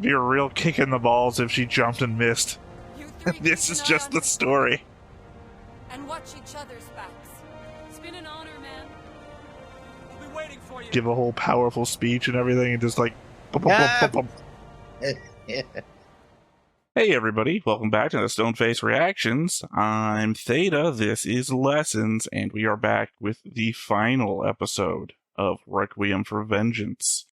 Be a real kick in the balls if she jumped and missed. You three This is just the understand. story. And watch each other's backs. It's been an honor, man. We'll be waiting for you. Give a whole powerful speech and everything, and just like. Ah! Hey everybody, welcome back to the Stoneface Reactions. I'm Theta, this is Lessons, and we are back with the final episode of Requiem for Vengeance.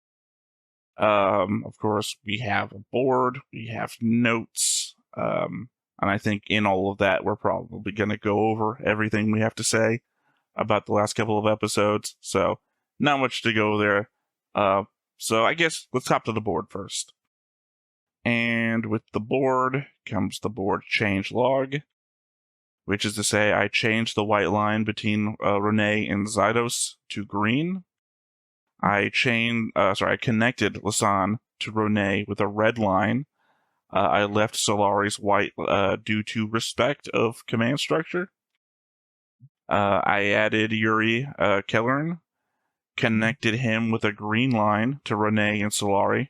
Of course, we have a board, we have notes, and I think in all of that, we're probably going to go over everything we have to say about the last couple of episodes, so not much to go there. So I guess let's hop to the board first. And with the board comes the board change log, which is to say I changed the white line between Renee and Zydos to green. I connected Lasan to Renee with a red line. I left Solari's white due to respect of command structure. I added Yuri Kellern, connected him with a green line to Renee and Solari.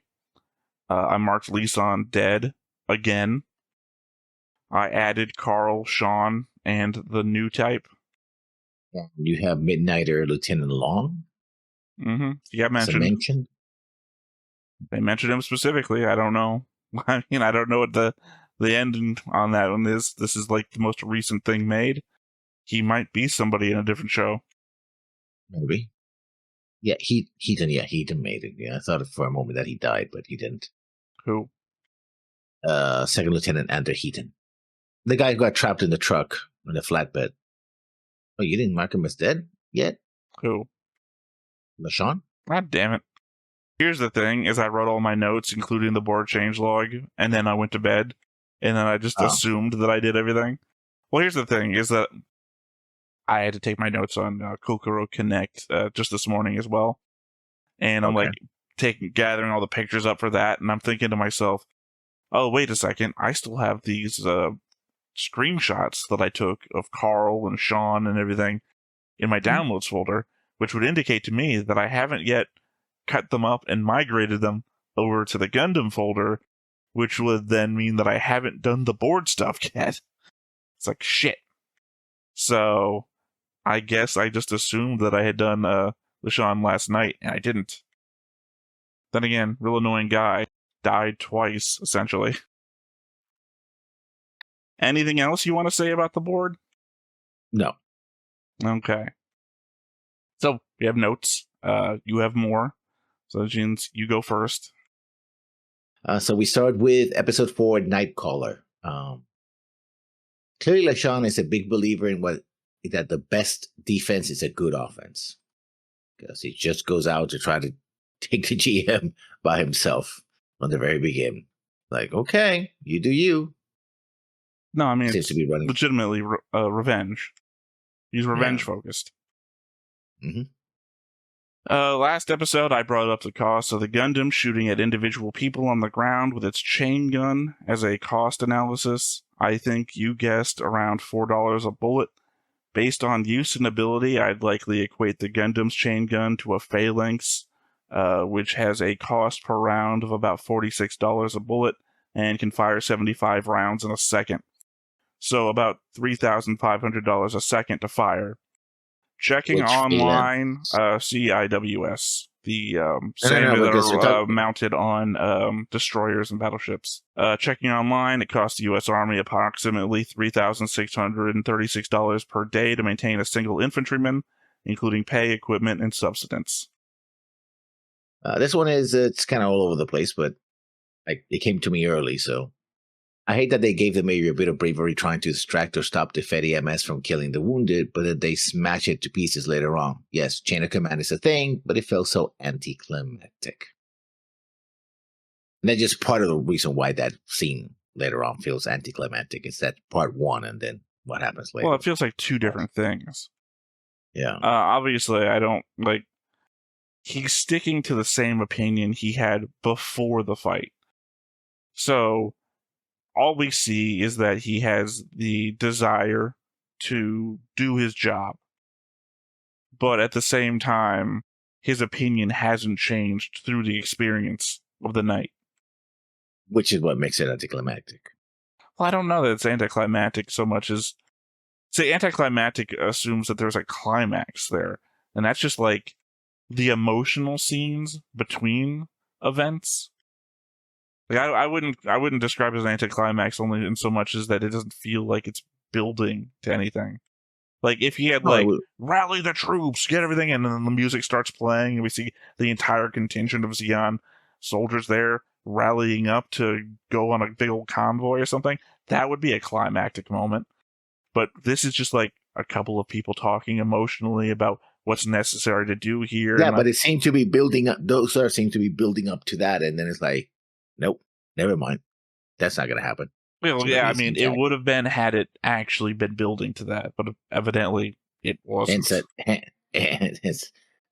I marked Lisan dead again. I added Carl, Sean, and the new type. You have Midnighter Lieutenant Long. Mm-hmm. He got mentioned. They mentioned him specifically. I don't know. I mean, I don't know what the ending on that one is. This is like the most recent thing made. He might be somebody in a different show. Maybe. Yeah, Heaton made it. Yeah, I thought for a moment that he died, but he didn't. Who? Second Lieutenant Andrew Heaton. The guy who got trapped in the truck in the flatbed. Oh, you didn't mark him as dead yet? Who? LaShawn? God damn it. Here's the thing, is I wrote all my notes, including the board change log, and then I went to bed, and then I just assumed that I did everything. Well, here's the thing, is that I had to take my notes on Kokoro Connect just this morning as well. And I'm gathering all the pictures up for that, and I'm thinking to myself, oh, wait a second, I still have these screenshots that I took of Carl and Sean and everything in my downloads folder, which would indicate to me that I haven't yet cut them up and migrated them over to the Gundam folder, which would then mean that I haven't done the board stuff yet. It's like, shit. So, I guess I just assumed that I had done LaShawn last night, and I didn't. Then again, real annoying guy. Died twice, essentially. Anything else you want to say about the board? No. Okay. So, we have notes. You have more. So, Jeans, you go first. So we start with episode 4, Nightcaller. Clearly, LaShawn is a big believer in that the best defense is a good offense. Because he just goes out to try to take the GM by himself from the very beginning. Like, okay, you do you. No, I mean, seems to be running legitimately revenge. He's revenge focused. Mm-hmm. Last episode, I brought up the cost of the Gundam shooting at individual people on the ground with its chain gun as a cost analysis. I think you guessed around $4 a bullet. Based on use and ability, I'd likely equate the Gundam's chain gun to a Phalanx, which has a cost per round of about $46 a bullet and can fire 75 rounds in a second. So about $3,500 a second to fire. Checking online, CIWS, the same that are mounted on destroyers and battleships. Checking online, it costs the U.S. Army approximately $3,636 per day to maintain a single infantryman, including pay, equipment, and subsistence. This one it's kind of all over the place, but it came to me early, so I hate that they gave the Major a bit of bravery trying to distract or stop the Fed EMS from killing the wounded, but then they smash it to pieces later on. Yes, chain of command is a thing, but it felt so anticlimactic. And that's just part of the reason why that scene later on feels anticlimactic. It's that part one, and then what happens later. Well, it feels like two different things. Yeah. Obviously, I don't, he's sticking to the same opinion he had before the fight. So, all we see is that he has the desire to do his job. But at the same time, his opinion hasn't changed through the experience of the night. which is what makes it anticlimactic. Well, I don't know that it's anticlimactic so much as... See, anticlimactic assumes that there's a climax there. And that's just like the emotional scenes between events. Like I wouldn't describe it as an anticlimax only in so much as that it doesn't feel like it's building to anything. Like if he had rally the troops, get everything, and then the music starts playing, and we see the entire contingent of Zeon soldiers there rallying up to go on a big old convoy or something, that would be a climactic moment. But this is just like a couple of people talking emotionally about what's necessary to do here. Yeah, but it seemed to be building up. Those seem to be building up to that, and then it's like, nope, never mind. That's not going to happen. Well, yeah, I mean, it would have been had it actually been building to that, but evidently it wasn't.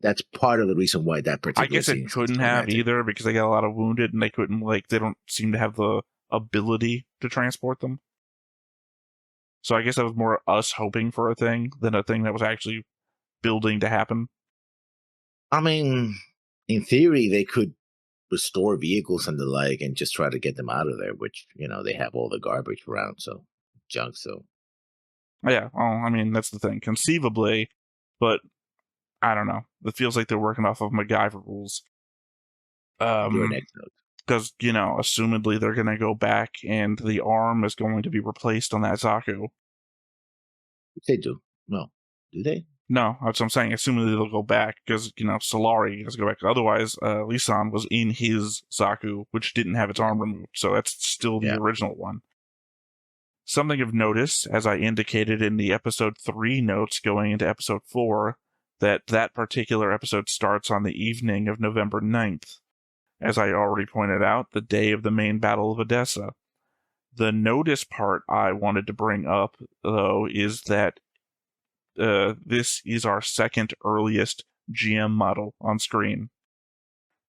That's part of the reason why that particular. I guess it couldn't have either because they got a lot of wounded and they couldn't they don't seem to have the ability to transport them. So I guess that was more us hoping for a thing than a thing that was actually building to happen. I mean, in theory, they could restore vehicles and the like and just try to get them out of there, which, they have all the garbage around, so junk, so. Yeah, well, I mean, that's the thing. Conceivably, but I don't know. It feels like they're working off of MacGyver rules. Your next note. Because, assumedly they're going to go back and the arm is going to be replaced on that Zaku. They do. No. Do they? No, that's what I'm saying. Assumedly they'll go back because, Solari has to go back. Otherwise, Lisan was in his Zaku, which didn't have its arm removed. So that's still the original one. Something of notice, as I indicated in the episode 3 notes going into episode 4, that particular episode starts on the evening of November 9th. As I already pointed out, the day of the main battle of Edessa. The notice part I wanted to bring up, though, is that this is our second earliest GM model on screen.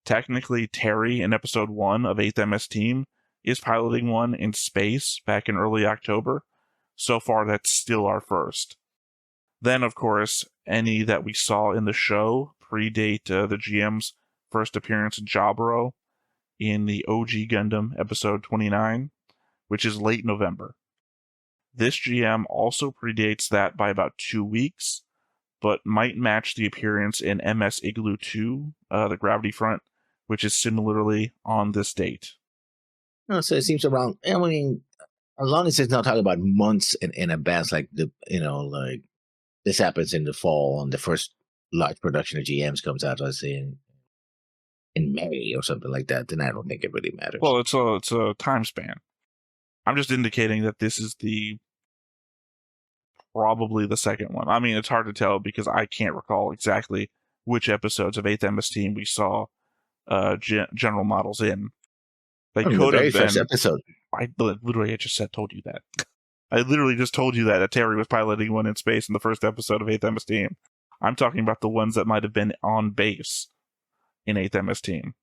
Technically, Terry in episode 1 of 8th MS Team is piloting one in space back in early October. So far, that's still our first. Then, of course, any that we saw in the show predate the GM's first appearance in Jaburo in the OG Gundam episode 29, which is late November. This GM also predates that by about 2 weeks, but might match the appearance in MS Igloo 2, the Gravity Front, which is similarly on this date. So it seems around, as long as it's not talking about months in advance, like like this happens in the fall and the first large production of GMs comes out, let's say in May or something like that, then I don't think it really matters. Well, it's a time span. I'm just indicating that this is probably the second one. I mean, it's hard to tell because I can't recall exactly which episodes of 8th MS Team we saw general models in. They could have been. First episode. I literally told you that. I literally just told you that Terry was piloting one in space in the first episode of 8th MS Team. I'm talking about the ones that might have been on base in 8th MS Team.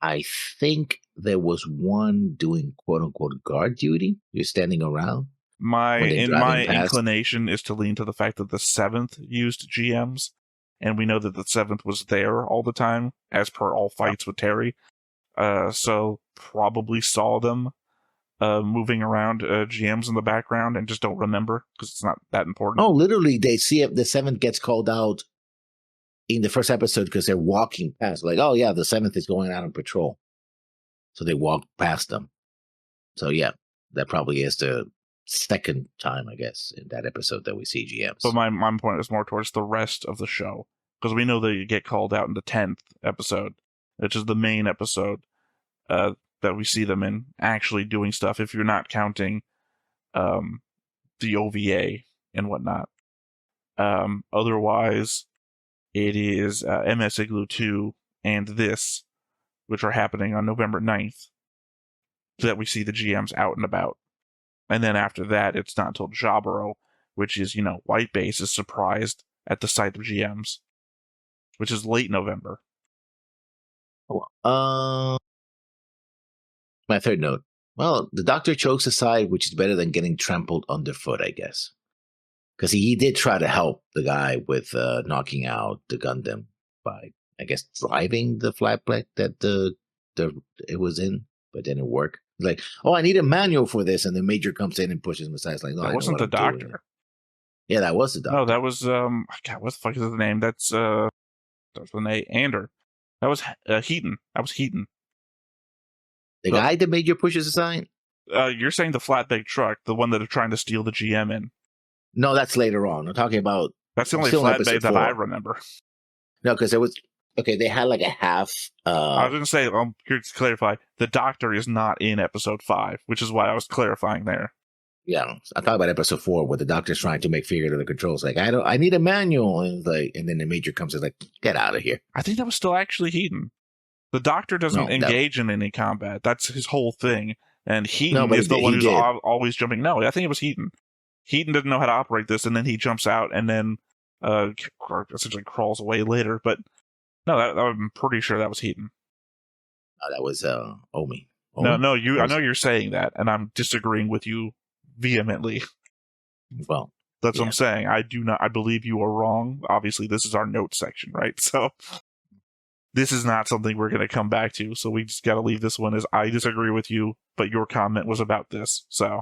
I think there was one doing quote-unquote guard duty. You're standing around. My inclination is to lean to the fact that the 7th used GMs, and we know that the 7th was there all the time, as per all fights with Terry. So probably saw them moving around GMs in the background and just don't remember because it's not that important. Oh, literally, they see if the 7th gets called out in the first episode because they're walking past. Like, oh yeah, the 7th is going out on patrol. So they walk past them. So yeah, that probably is the second time, I guess, in that episode that we see GMs. But my point is more towards the rest of the show because we know they get called out in the 10th episode, which is the main episode that we see them in actually doing stuff, if you're not counting the OVA and whatnot. Otherwise, it is MS Igloo 2 and this, which are happening on November 9th, that we see the GMs out and about. And then after that, it's not until Jaburo, which is, White Base is surprised at the sight of GMs, which is late November. My third note. Well, the doctor chokes aside, which is better than getting trampled underfoot, I guess. Because he did try to help the guy with knocking out the Gundam by, I guess, driving the flat plate that it was in. but it didn't work. Like, oh, I need a manual for this, and the Major comes in and pushes him aside. It's like, no, That I know wasn't what the I'm doing. doctor. Yeah, that was the doctor. No, that was God, what the fuck is the name? That's the name. Ander. That was Heaton. That was Heaton. The guy the Major pushes aside? You're saying the flatbed truck, the one that they're trying to steal the GM in. No, that's later on. I'm talking about. That's the only still in flatbed episode that 4. I remember. No, because it was okay. They had like a half. I was going to say, here to clarify, the doctor is not in episode 5, which is why I was clarifying there. Yeah, I thought about episode 4 where the doctor's trying to make figure to the controls. Like, I need a manual, and then the Major comes and is like, get out of here. I think that was still actually Heaton. The doctor doesn't engage in any combat. That's his whole thing. And Heaton is the one who's always jumping. No, I think it was Heaton. Heaton didn't know how to operate this, and then he jumps out and then essentially crawls away later. But no, I'm pretty sure that was Heaton. That was Omi. No, I know you're saying that, and I'm disagreeing with you vehemently. Well, that's what I'm saying. I believe you are wrong. Obviously, this is our notes section, right? So this is not something we're going to come back to. So we just got to leave this one as I disagree with you, but your comment was about this. So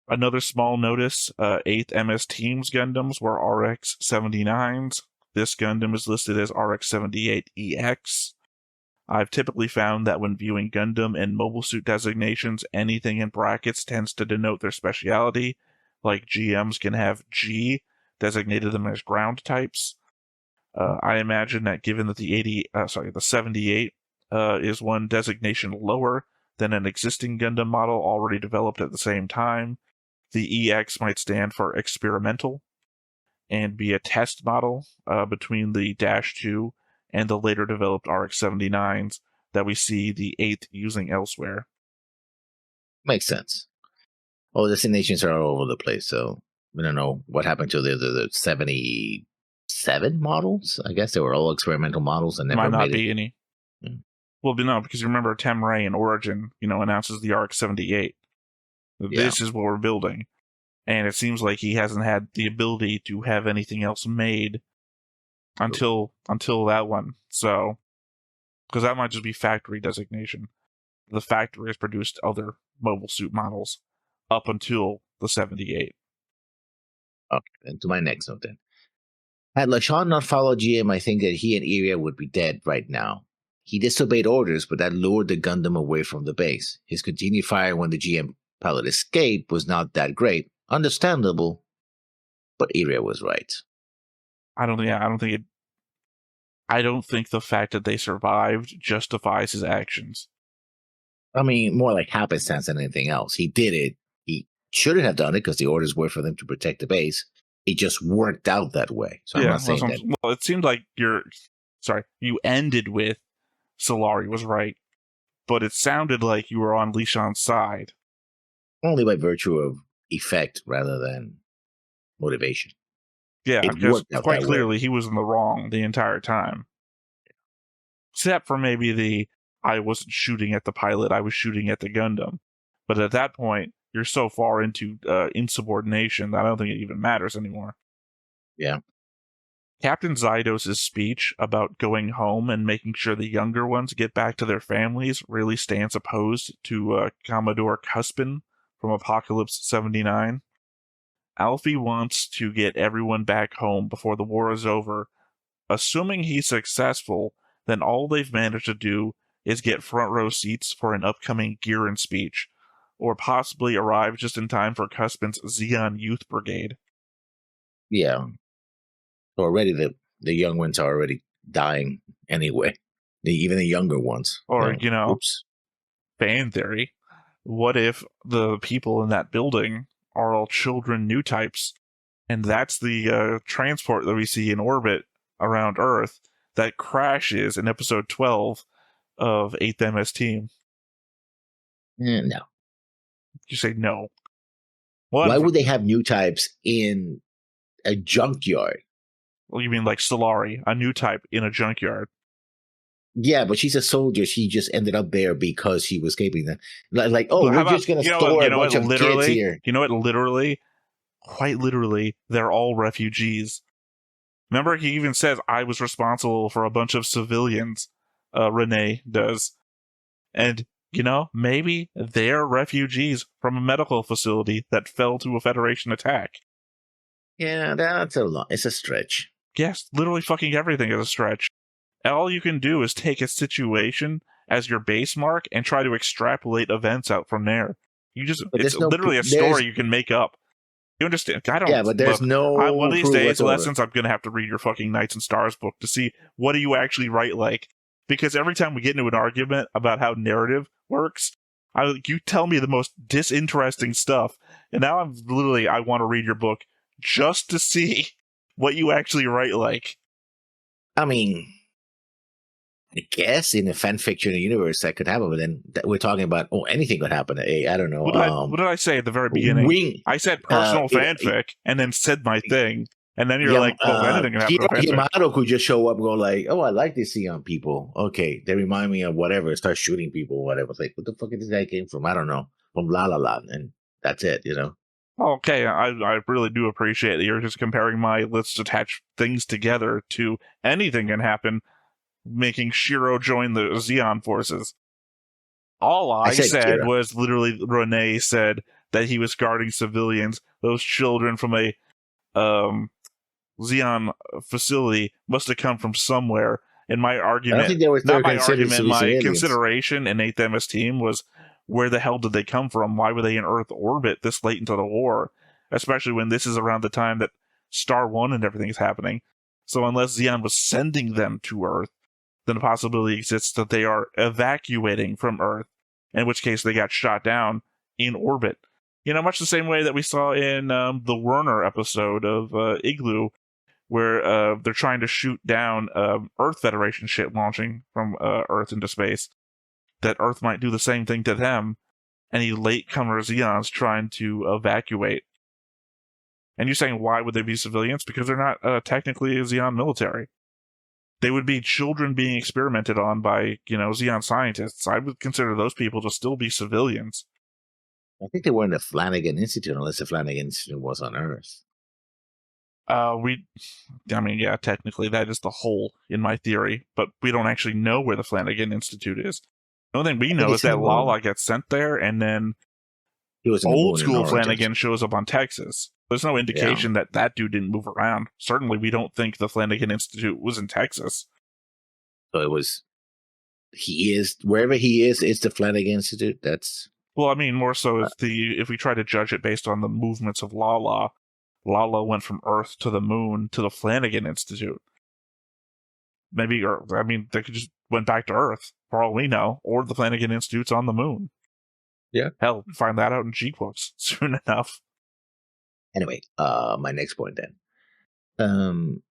another small notice, 8th MS Teams Gundams were RX-79s. This Gundam is listed as RX-78EX. I've typically found that when viewing Gundam and mobile suit designations, anything in brackets tends to denote their speciality, like GMs can have G, designated them as ground types. I imagine that given that the 78 is one designation lower than an existing Gundam model already developed at the same time, the EX might stand for experimental and be a test model between the -2 and the later developed RX-79s that we see the 8th using elsewhere. Makes sense. Oh, designations are all over the place, so we don't know what happened to the 77 models. I guess they were all experimental models and never might not made be it. any. Well, no, because you remember Temray in Origin, announces the RX-78. This is what we're building. And it seems like he hasn't had the ability to have anything else made until that one. So, because that might just be factory designation. The factory has produced other mobile suit models up until the 78. Okay, then to my next note then. Had LaShawn not followed GM, I think that he and Iria would be dead right now. He disobeyed orders, but that lured the Gundam away from the base. His continued fire when the GM pilot escaped was not that great. Understandable, but Iria was right. I don't think the fact that they survived justifies his actions. I mean, more like happenstance than anything else. He did it. He shouldn't have done it because the orders were for them to protect the base. It just worked out that way. So I'm not saying that. Well, it seemed like you ended with Solari was right, but it sounded like you were on Lishan's side. Only by virtue of effect rather than motivation. Yeah, because quite clearly he was in the wrong the entire time. Except for maybe I wasn't shooting at the pilot, I was shooting at the Gundam. But at that point, you're so far into insubordination that I don't think it even matters anymore. Yeah. Captain Zydos' speech about going home and making sure the younger ones get back to their families really stands opposed to Commodore Cuspin from Apocalypse 79. Alfie wants to get everyone back home before the war is over. Assuming he's successful, then all they've managed to do is get front row seats for an upcoming Giran speech, or possibly arrive just in time for Cuspin's Zeon Youth Brigade. Yeah. Already the young ones are already dying anyway. Even the younger ones. Or, fan theory. What if the people in that building are all children new types, and that's the transport that we see in orbit around Earth that crashes in episode 12 of 8th MS Team? No. You say no. Why would they have new types in a junkyard? Well, you mean like Solari, a new type in a junkyard? Yeah, but she's a soldier. She just ended up there because she was escaping them. Like, we're just going to store a bunch of kids here. You know what? Literally, quite literally, they're all refugees. Remember, he even says, I was responsible for a bunch of civilians, Renee does. And You know, maybe they're refugees from a medical facility that fell to a Federation attack. Yeah, that's a lot. It's a stretch. Yes, literally fucking everything is a stretch. All you can do is take a situation as your base mark and try to extrapolate events out from there. But It's there's no literally a story you can make up. You understand? I don't. Yeah, but there's look, no one of these proof days, whatsoever. lessons, I'm gonna have to read your fucking Knights and Stars book to see what do you actually write like. Because every time we get into an argument about how narrative works, you tell me the most disinteresting stuff, and now I want to read your book just to see what you actually write like. I mean, I guess in a fan fiction universe that could happen, but then we're talking about anything could happen. I don't know. What did I say at the very beginning? I said personal fanfic, and then said my thing, and then you're like, "Well, anything can happen." Yamato could just show up and go like, "Oh, I like these Zeon people. Okay, they remind me of whatever." Start shooting people, or whatever. It's like, what the fuck did this guy came from? I don't know, from La La Land, and that's it. You know. Okay, I really do appreciate that you're just comparing my let's attach things together to anything can happen, making Shiro join the Zeon forces. All I said was literally Renee said that he was guarding civilians. Those children from a Zeon facility must have come from somewhere. And my argument, I think they were not my argument, my consideration in 8th MS team was, where the hell did they come from? Why were they in Earth orbit this late into the war? Especially when this is around the time that Star 1 and everything is happening. So unless Zeon was sending them to Earth, then the possibility exists that they are evacuating from Earth, in which case they got shot down in orbit. You know, much the same way that we saw in the Werner episode of Igloo, where they're trying to shoot down Earth Federation ship launching from Earth into space. That Earth might do the same thing to them, any latecomer Zeons trying to evacuate. And you're saying, why would they be civilians? Because they're not technically Zeon military. They would be children being experimented on by, Zeon scientists. I would consider those people to still be civilians. I think they were in the Flanagan Institute, unless the Flanagan Institute was on Earth. Yeah, technically that is the hole in my theory, but we don't actually know where the Flanagan Institute is. The only thing we know is that Lala gets sent there, and then old school Flanagan shows up on Texas. There's no indication that dude didn't move around. Certainly, we don't think the Flanagan Institute was in Texas. So he is, wherever he is, it's the Flanagan Institute? Well, I mean, more so if we try to judge it based on the movements of Lala went from Earth to the moon to the Flanagan Institute. Maybe, they could just went back to Earth, for all we know, or the Flanagan Institute's on the moon. Yeah. Hell, find that out in G-Books soon enough. Anyway, my next point then.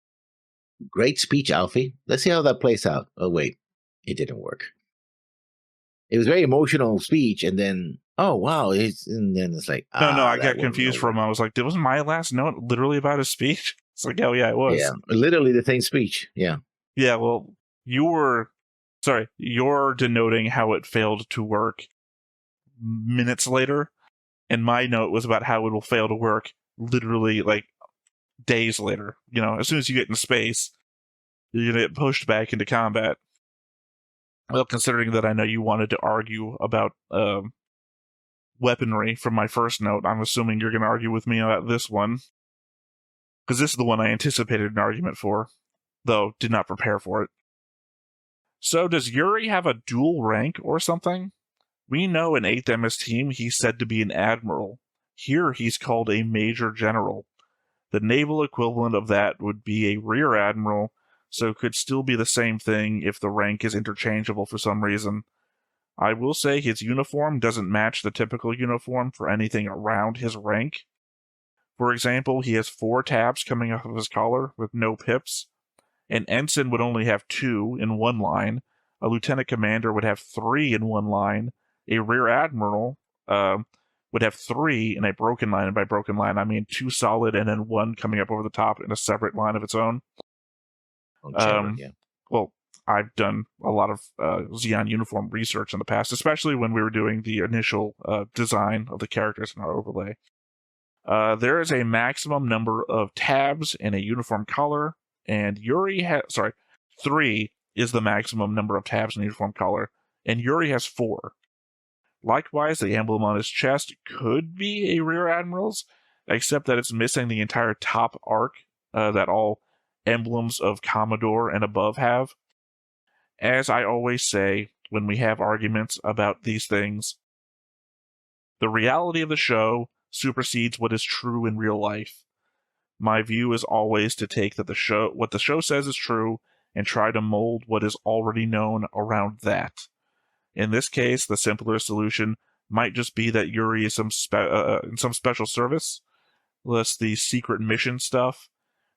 Great speech, Alfie. Let's see how that plays out. Oh, wait. It didn't work. It was a very emotional speech, and then, oh, wow. And then it's like, No, I got confused for a moment. I was like, wasn't my last note literally about his speech? It's like, oh, yeah, it was. Yeah, literally the same speech. Yeah. Yeah, well, you're denoting how it failed to work minutes later, and my note was about how it will fail to work literally like days later. As soon as you get in space, you're gonna get pushed back into combat. Well, considering that I know you wanted to argue about weaponry from my first note, I'm assuming you're gonna argue with me about this one, because this is the one I anticipated an argument for, though did not prepare for it. So does Yuri have a dual rank or something? We know in 8th MS team he's said to be an admiral. Here he's called a major general. The naval equivalent of that would be a rear admiral, so it could still be the same thing if the rank is interchangeable for some reason. I will say his uniform doesn't match the typical uniform for anything around his rank. For example, he has 4 tabs coming off of his collar with no pips. An ensign would only have 2 in one line. A lieutenant commander would have 3 in one line. A rear admiral would have 3 in a broken line, and by broken line I mean 2 solid and then 1 coming up over the top in a separate line of its own. Well, I've done a lot of Zeon uniform research in the past, especially when we were doing the initial design of the characters in our overlay. There is a maximum number of tabs in a uniform color, and 3 is the maximum number of tabs in a uniform color, and Yuri has 4. Likewise, the emblem on his chest could be a Rear Admiral's, except that it's missing the entire top arc that all emblems of Commodore and above have. As I always say when we have arguments about these things, the reality of the show supersedes what is true in real life. My view is always to take that what the show says is true and try to mold what is already known around that. In this case, the simpler solution might just be that Yuri is in some special service, less the secret mission stuff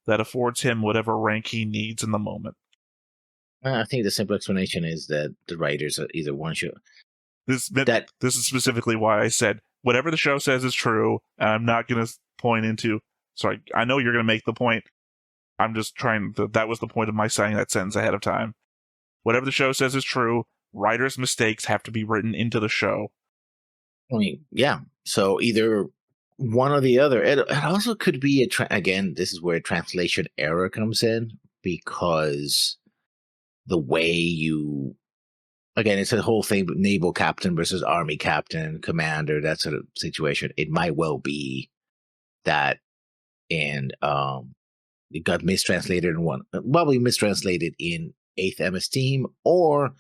that affords him whatever rank he needs in the moment. I think the simple explanation is that the writers are either one show. This is specifically why I said whatever the show says is true. And I'm not going to point into. Sorry, I know you're going to make the point. I'm just trying. That was the point of my saying that sentence ahead of time. Whatever the show says is true. Writers' mistakes have to be written into the show. I mean, yeah. So either one or the other. It also could be again. This is where translation error comes in, because the way you, again, it's a whole thing, naval captain versus army captain, commander, that sort of situation. It might well be that, and it got mistranslated in one, probably mistranslated in 8th MS team, or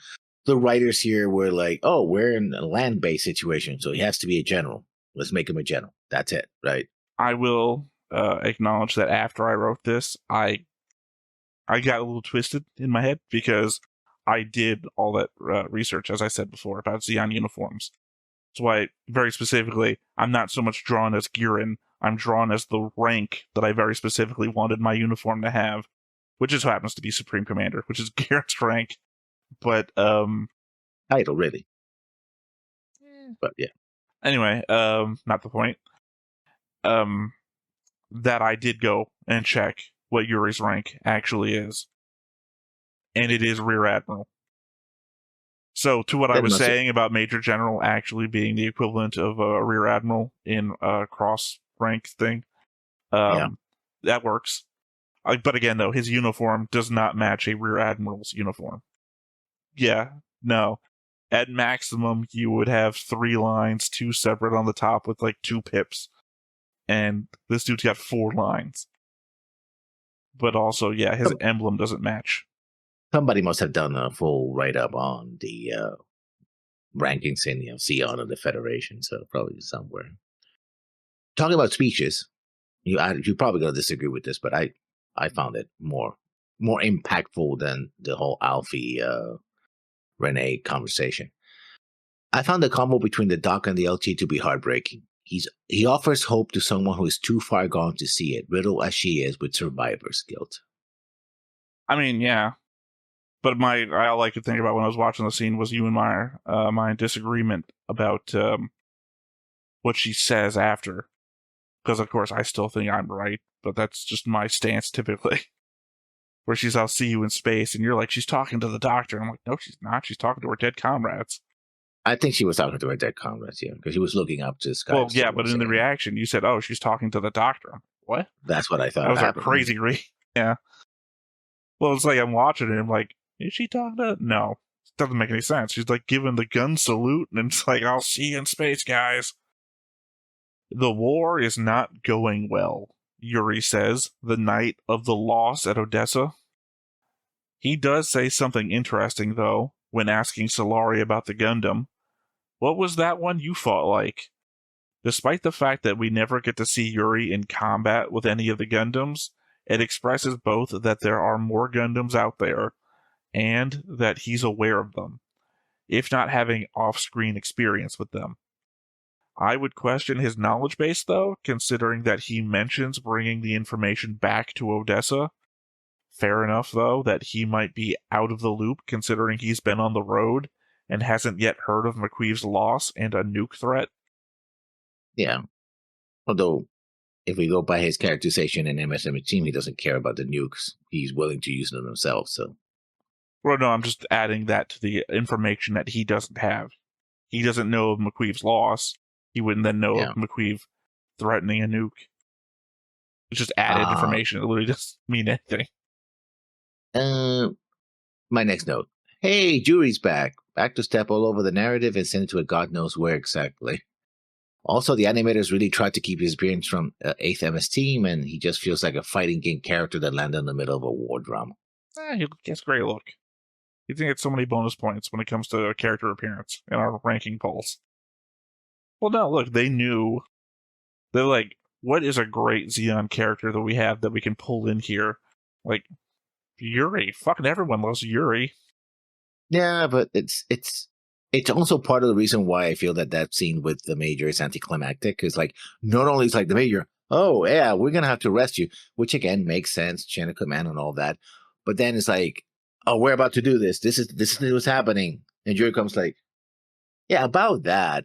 the writers here were like, oh, we're in a land-based situation, so he has to be a general. Let's make him a general. That's it, right? I will acknowledge that after I wrote this, I got a little twisted in my head because I did all that research, as I said before, about Zeon uniforms. That's why, very specifically, I'm not so much drawn as Girin. I'm drawn as the rank that I very specifically wanted my uniform to have, which just happens to be Supreme Commander, which is Girin's rank. But title, really. But yeah. Anyway, not the point. That I did go and check what Yuri's rank actually is. And it is Rear Admiral. So, to what I was saying about Major General actually being the equivalent of a Rear Admiral in a cross rank thing, that works. But again, though, his uniform does not match a Rear Admiral's uniform. Yeah, no. At maximum, you would have 3 lines, 2 separate on the top with like 2 pips. And this dude's got 4 lines. But also, yeah, his emblem doesn't match. Somebody must have done a full write-up on the rankings in Zeon and the Federation, so probably somewhere. Talking about speeches, you're probably going to disagree with this, but I found it more impactful than the whole Alfie Renee conversation. I found the combo between the Doc and the LT to be heartbreaking. He offers hope to someone who is too far gone to see it, riddled as she is with survivor's guilt. I mean, yeah. But all I could think about when I was watching the scene was you and my disagreement about what she says after. Because, of course, I still think I'm right, but that's just my stance typically. Where she's, I'll see you in space, and you're like, she's talking to the doctor. I'm like, no, she's not. She's talking to her dead comrades. I think she was talking to her dead comrades, yeah, because she was looking up to Sky. Well, yeah, but in the reaction, you said, oh, she's talking to the doctor. I'm like, what? That's what I thought. That was a crazy read. Yeah. Well, it's like I'm watching it, and I'm like, is she talking to? No. It doesn't make any sense. She's like giving the gun salute, and it's like, I'll see you in space, guys. The war is not going well, Yuri says, the night of the loss at Odessa. He does say something interesting, though, when asking Solari about the Gundam. What was that one you fought like? Despite the fact that we never get to see Yuri in combat with any of the Gundams, it expresses both that there are more Gundams out there, and that he's aware of them, if not having off-screen experience with them. I would question his knowledge base, though, considering that he mentions bringing the information back to Odessa. Fair enough, though, that he might be out of the loop, considering he's been on the road and hasn't yet heard of McQueeve's loss and a nuke threat. Yeah. Although, if we go by his characterization in MSM team, he doesn't care about the nukes. He's willing to use them himself, so. Well, no, I'm just adding that to the information that he doesn't have. He doesn't know of McQueeve's loss. He wouldn't then know of McQueeve threatening a nuke. It's just added information. It literally doesn't mean anything. My next note. Hey, Yuri's back. back to step all over the narrative and send it to a god knows where exactly. Also, the animators really tried to keep his appearance from 8th MS Team, and he just feels like a fighting game character that landed in the middle of a war drama. He gets a great look. You think it's so many bonus points when it comes to character appearance in our ranking polls. Well, no, look, they knew. They're like, what is a great Xeon character that we have that we can pull in here? Like, Yuri. Fucking everyone loves Yuri. Yeah, but it's also part of the reason why I feel that scene with the Major is anticlimactic. Is like, not only is like the Major, oh yeah, we're gonna have to arrest you, which again makes sense, chain of command and all that. But then it's like, oh, we're about to do this. This is what's happening, and Yuri comes like, yeah, about that.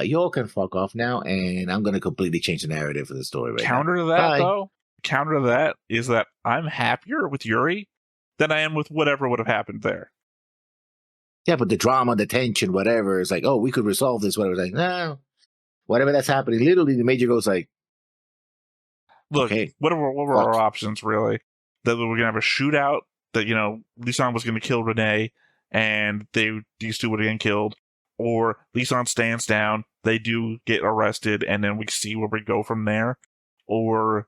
You all can fuck off now, and I'm gonna completely change the narrative for the story right Counter now. to that, Bye. though, counter to that is that I'm happier with Yuri than I am with whatever would have happened there. Yeah, but the drama, the tension, whatever, is like, oh, we could resolve this. Whatever, like, no, whatever that's happening. Literally, the Major goes like, look, okay, what were our options really? That we were gonna have a shootout. That Lisan was gonna kill Renee, and these two would have been killed, or Lisan stands down, they do get arrested, and then we see where we go from there, or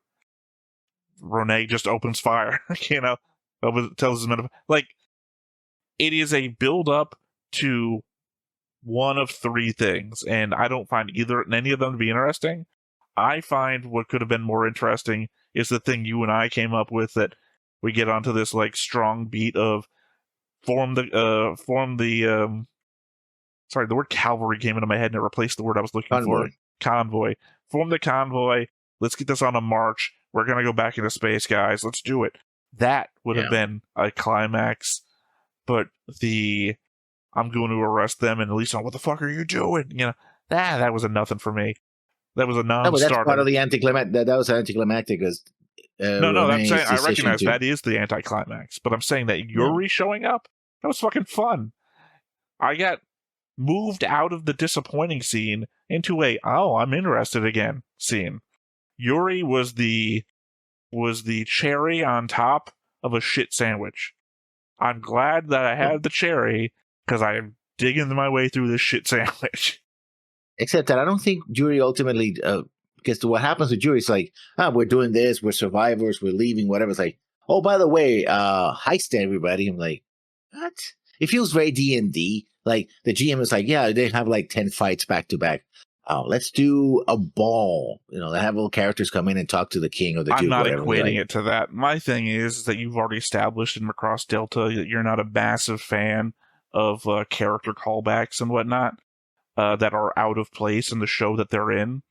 Renee just opens fire. Tells his men like. It is a build-up to one of three things, and I don't find any of them to be interesting. I find what could have been more interesting is the thing you and I came up with, that we get onto this like strong beat of the word cavalry came into my head and it replaced the word I was looking for. Convoy. Form the convoy. Let's get this on a march. We're gonna go back into space, guys. Let's do it. That would have been a climax. But I'm going to arrest them, and at least what the fuck are you doing? That was a nothing for me. That was a non-starter. No, but that's part of the anticlimactic. That was anticlimactic because no, I'm saying I recognize that is the anticlimax, but I'm saying that Yuri showing up, that was fucking fun. I got moved out of the disappointing scene into I'm interested again scene. Yuri was the cherry on top of a shit sandwich. I'm glad that I had the cherry because I'm digging my way through this shit sandwich. Except that I don't think Yuri ultimately, because what happens with Yuri is like, we're doing this, we're survivors, we're leaving, whatever. It's like, oh, by the way, heist everybody. I'm like, what? It feels very D&D. Like the GM is like, yeah, they have like 10 fights back to back. Oh, let's do a ball. They have little characters come in and talk to the king or the duke. I'm not equating it to that. My thing is that you've already established in Macross Delta that you're not a massive fan of character callbacks and whatnot that are out of place in the show that they're in.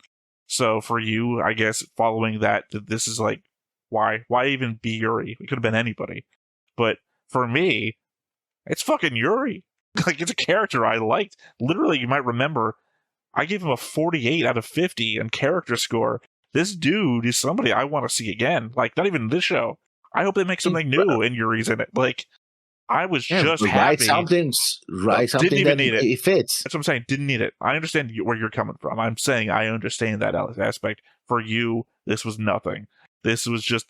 So for you, I guess following that this is like, why even be Yuri? It could have been anybody. But for me, it's fucking Yuri. Like, it's a character I liked. Literally, you might remember, I gave him a 48 out of 50 in character score. This dude is somebody I want to see again. Like, not even this show. I hope they make something new and Yuri's in it. Like, I was just happy. Write something didn't even need it. It fits. That's what I'm saying. Didn't need it. I understand where you're coming from. I'm saying I understand that aspect. For you, this was nothing. This was just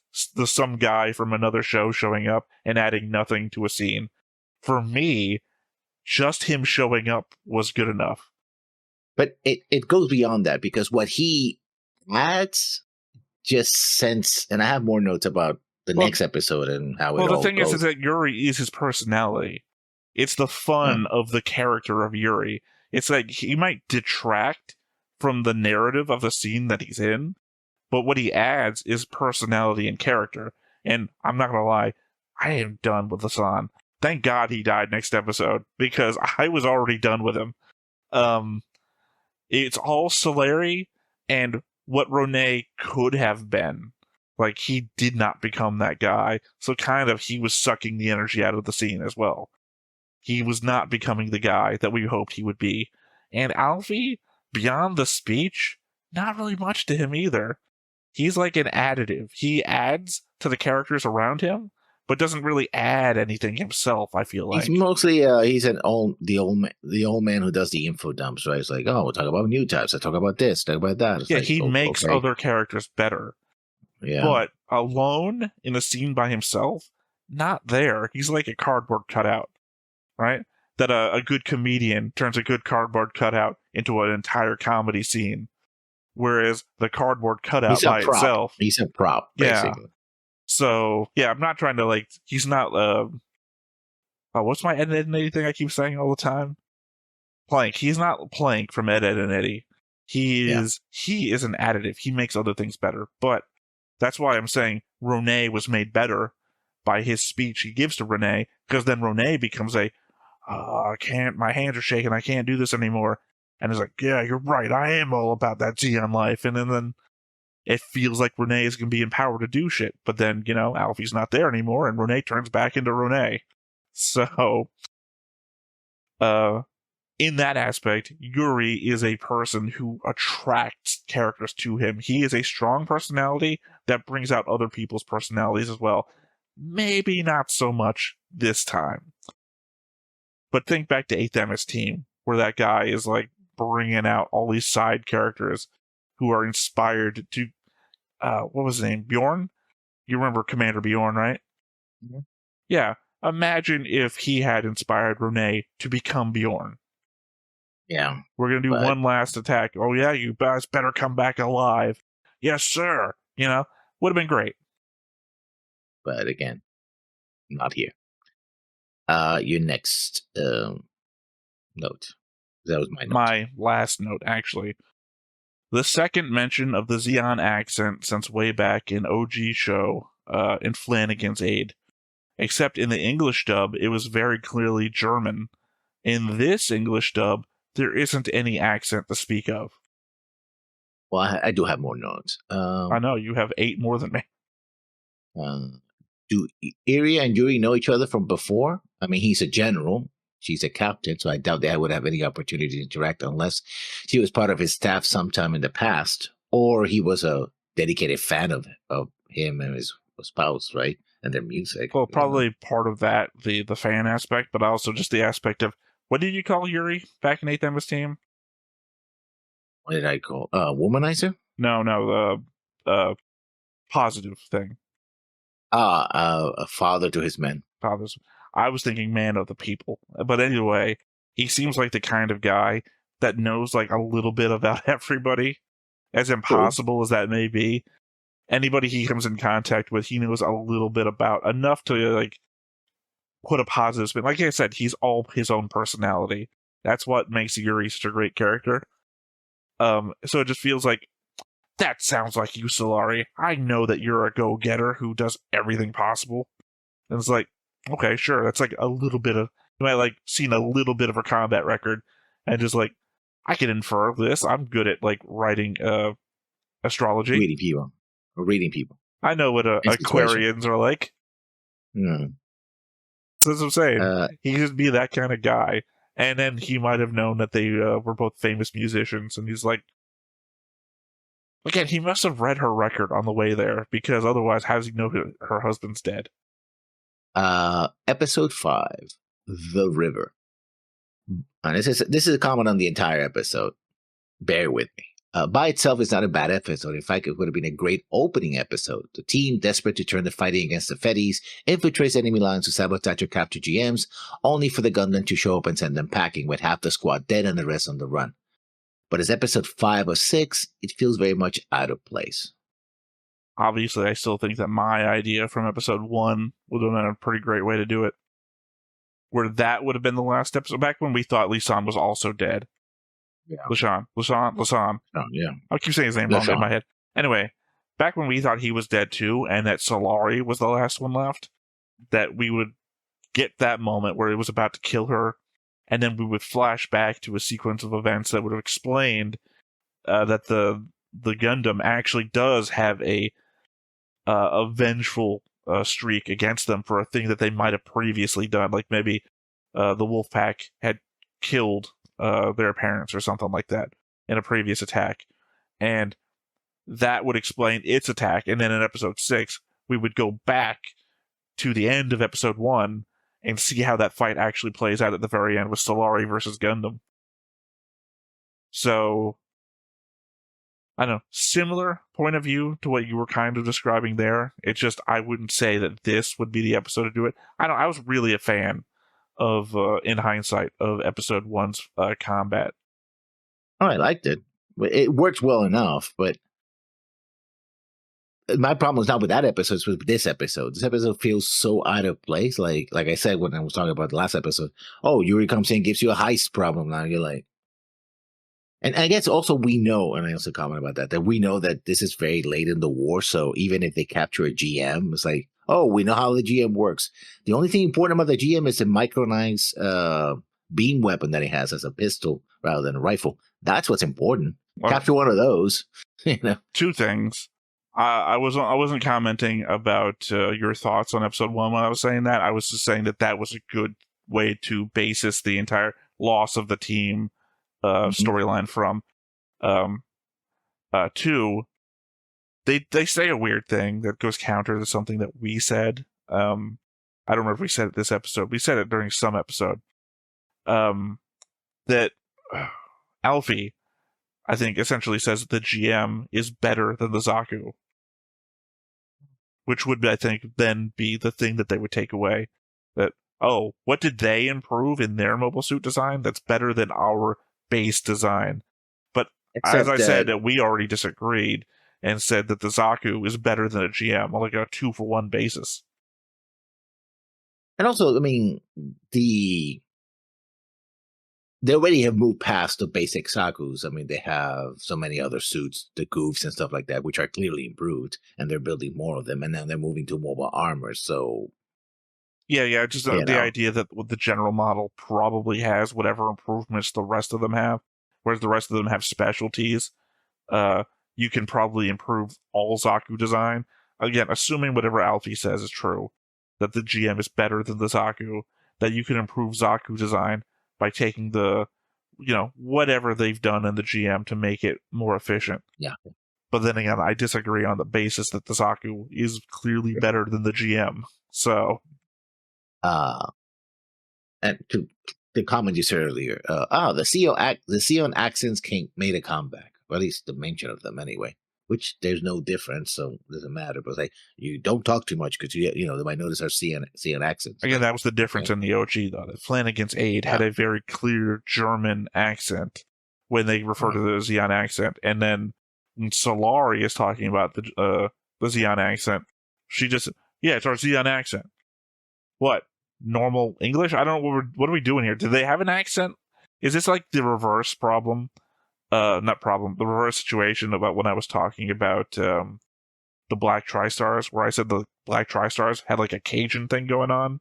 some guy from another show showing up and adding nothing to a scene. For me, just him showing up was good enough. But it goes beyond that, because what he adds just sense, and I have more notes about the next episode and how it all goes. Well, the thing is that Yuri is his personality. It's the fun of the character of Yuri. It's like he might detract from the narrative of the scene that he's in, but what he adds is personality and character. And I'm not going to lie, I am done with Lisan. Thank God he died next episode, because I was already done with him. It's all Solari and what Renee could have been. Like, he did not become that guy, so kind of he was sucking the energy out of the scene as well. He was not becoming the guy that we hoped he would be. And Alfie, beyond the speech, not really much to him either. He's like an additive. He adds to the characters around him, but doesn't really add anything himself, I feel like. He's mostly, he's the old man who does the info dumps, right? It's like, oh, we'll talk about new types, I'll talk about this, talk about that. It's yeah, like, he makes other characters better. Yeah. But alone, in a scene by himself, not there. He's like a cardboard cutout, right? that a good comedian turns a good cardboard cutout into an entire comedy scene, whereas the cardboard cutout He's a by prop. itself, He's a prop, yeah. basically. So yeah, I'm not trying to like. He's not. What's my Ed, Ed and Eddie thing I keep saying all the time? Plank. He's not Plank from Ed, Ed and Eddie. He is an additive. He makes other things better. But that's why I'm saying Renee was made better by his speech he gives to Renee, because then Renee becomes I can't, my hands are shaking, I can't do this anymore. And it's like, yeah, you're right, I am all about that Zeon life. And then it feels like Renee is going to be empowered to do shit. But then, Alfie's not there anymore, and Renee turns back into Renee. So, in that aspect, Yuri is a person who attracts characters to him. He is a strong personality that brings out other people's personalities as well. Maybe not so much this time. But think back to 8th MS Team, where that guy is like bringing out all these side characters who are inspired to, what was his name? Bjorn? You remember Commander Bjorn, right? Mm-hmm. Yeah. Imagine if he had inspired Renee to become Bjorn. Yeah. We're going to do one last attack. Oh, yeah, you guys better come back alive. Yes, sir. Would have been great. But again, not here. Your next note. That was my note. My last note, actually. The second mention of the Zeon accent since way back in OG show in Flanagan's Aid. Except in the English dub, it was very clearly German. In this English dub, there isn't any accent to speak of. Well, I do have more notes. I know, you have 8 more than me. Do Iria and Yuri know each other from before? I mean, he's a general. She's a captain, so I doubt they would have any opportunity to interact unless she was part of his staff sometime in the past, or he was a dedicated fan of him and his spouse, right? And their music. Well, probably part of that, the fan aspect, but also just the aspect of, what did you call Yuri back in 8th MS Team? What did I call? Womanizer? No, positive thing. A father to his men. Fathers. I was thinking man of the people. But anyway, he seems like the kind of guy that knows like a little bit about everybody, as impossible as that may be. Anybody he comes in contact with, he knows a little bit about, enough to like put a positive spin. Like I said, he's all his own personality. That's what makes Yuri such a great character. So it just feels like, that sounds like you, Solari. I know that you're a go-getter who does everything possible. And it's like, okay, sure, that's like a little bit of, you might like seen a little bit of her combat record, and just like, I can infer this. I'm good at like writing astrology. Reading people. I know what Aquarians are like. Mm. So that's what I'm saying. He could be that kind of guy. And then he might have known that they were both famous musicians, and he's like, again, he must have read her record on the way there, because otherwise, how does he know her husband's dead? Episode 5, The River. And this is a comment on the entire episode. Bear with me. By itself, it's not a bad episode. In fact, it would have been a great opening episode. The team, desperate to turn the fighting against the Fetties, infiltrates enemy lines to sabotage or capture GMs, only for the Gundam to show up and send them packing with half the squad dead and the rest on the run. But as episode 5 or 6, it feels very much out of place. Obviously, I still think that my idea from episode 1 would have been a pretty great way to do it. Where that would have been the last episode, back when we thought Lisan was also dead. Yeah. Lisan. Oh, yeah. I'll keep saying his name wrong in my head. Anyway, back when we thought he was dead too, and that Solari was the last one left, that we would get that moment where it was about to kill her, and then we would flash back to a sequence of events that would have explained that the Gundam actually does have a vengeful streak against them for a thing that they might have previously done, like maybe the Wolfpack had killed their parents or something like that in a previous attack, and that would explain its attack. And then in episode 6, we would go back to the end of episode 1 and see how that fight actually plays out at the very end with Solari versus Gundam. So, I don't know, similar point of view to what you were kind of describing there. It's just, I wouldn't say that this would be the episode to do it. I was really a fan of, in hindsight, of episode 1's combat. Oh, I liked it. It works well enough, but my problem is not with that episode, it's with this episode. This episode feels so out of place. Like I said when I was talking about the last episode, oh, Yuri comes in, gives you a heist problem. Now you're like, and I guess also we know, and I also comment about that we know that this is very late in the war. So even if they capture a GM, it's like, oh, we know how the GM works. The only thing important about the GM is the micronized beam weapon that he has as a pistol rather than a rifle. That's what's important. Well, capture one of those. Two things. I wasn't commenting about your thoughts on episode 1 when I was saying that. I was just saying that was a good way to basis the entire loss of the team storyline from. 2, they say a weird thing that goes counter to something that we said. I don't remember if we said it this episode. We said it during some episode. That Alfie, I think, essentially says that the GM is better than the Zaku. Which would, I think, then be the thing that they would take away. That, oh, what did they improve in their mobile suit design that's better than our base design? But as I said, that we already disagreed and said that the Zaku is better than a GM on like a 2-for-1 basis. And also, I mean, they already have moved past the basic Zakus. I mean, they have so many other suits, the goufs and stuff like that, which are clearly improved, and they're building more of them, and now they're moving to mobile armor, so... Yeah, just the idea that the general model probably has whatever improvements the rest of them have, whereas the rest of them have specialties. You can probably improve all Zaku design. Again, assuming whatever Alfie says is true, that the GM is better than the Zaku, that you can improve Zaku design by taking the, whatever they've done in the GM to make it more efficient. Yeah. But then again, I disagree on the basis that the Zaku is clearly better than the GM. So. And to the comment you said earlier, the Sion accents made a comeback, or at least the mention of them anyway. Which there's no difference, so it doesn't matter. But like, you don't talk too much because they might notice our Sion accents. Again, that was the difference in the OG, though. That Flanagan's aide had a very clear German accent when they refer to the Xi'an accent, and then when Solari is talking about the Xi'an accent, she just it's our Xi'an accent. What, normal English? I don't know what are we doing here. Do they have an accent? Is this like the reverse problem? The reverse situation about when I was talking about the Black Tri-Stars, where I said the Black Tri-Stars had like a Cajun thing going on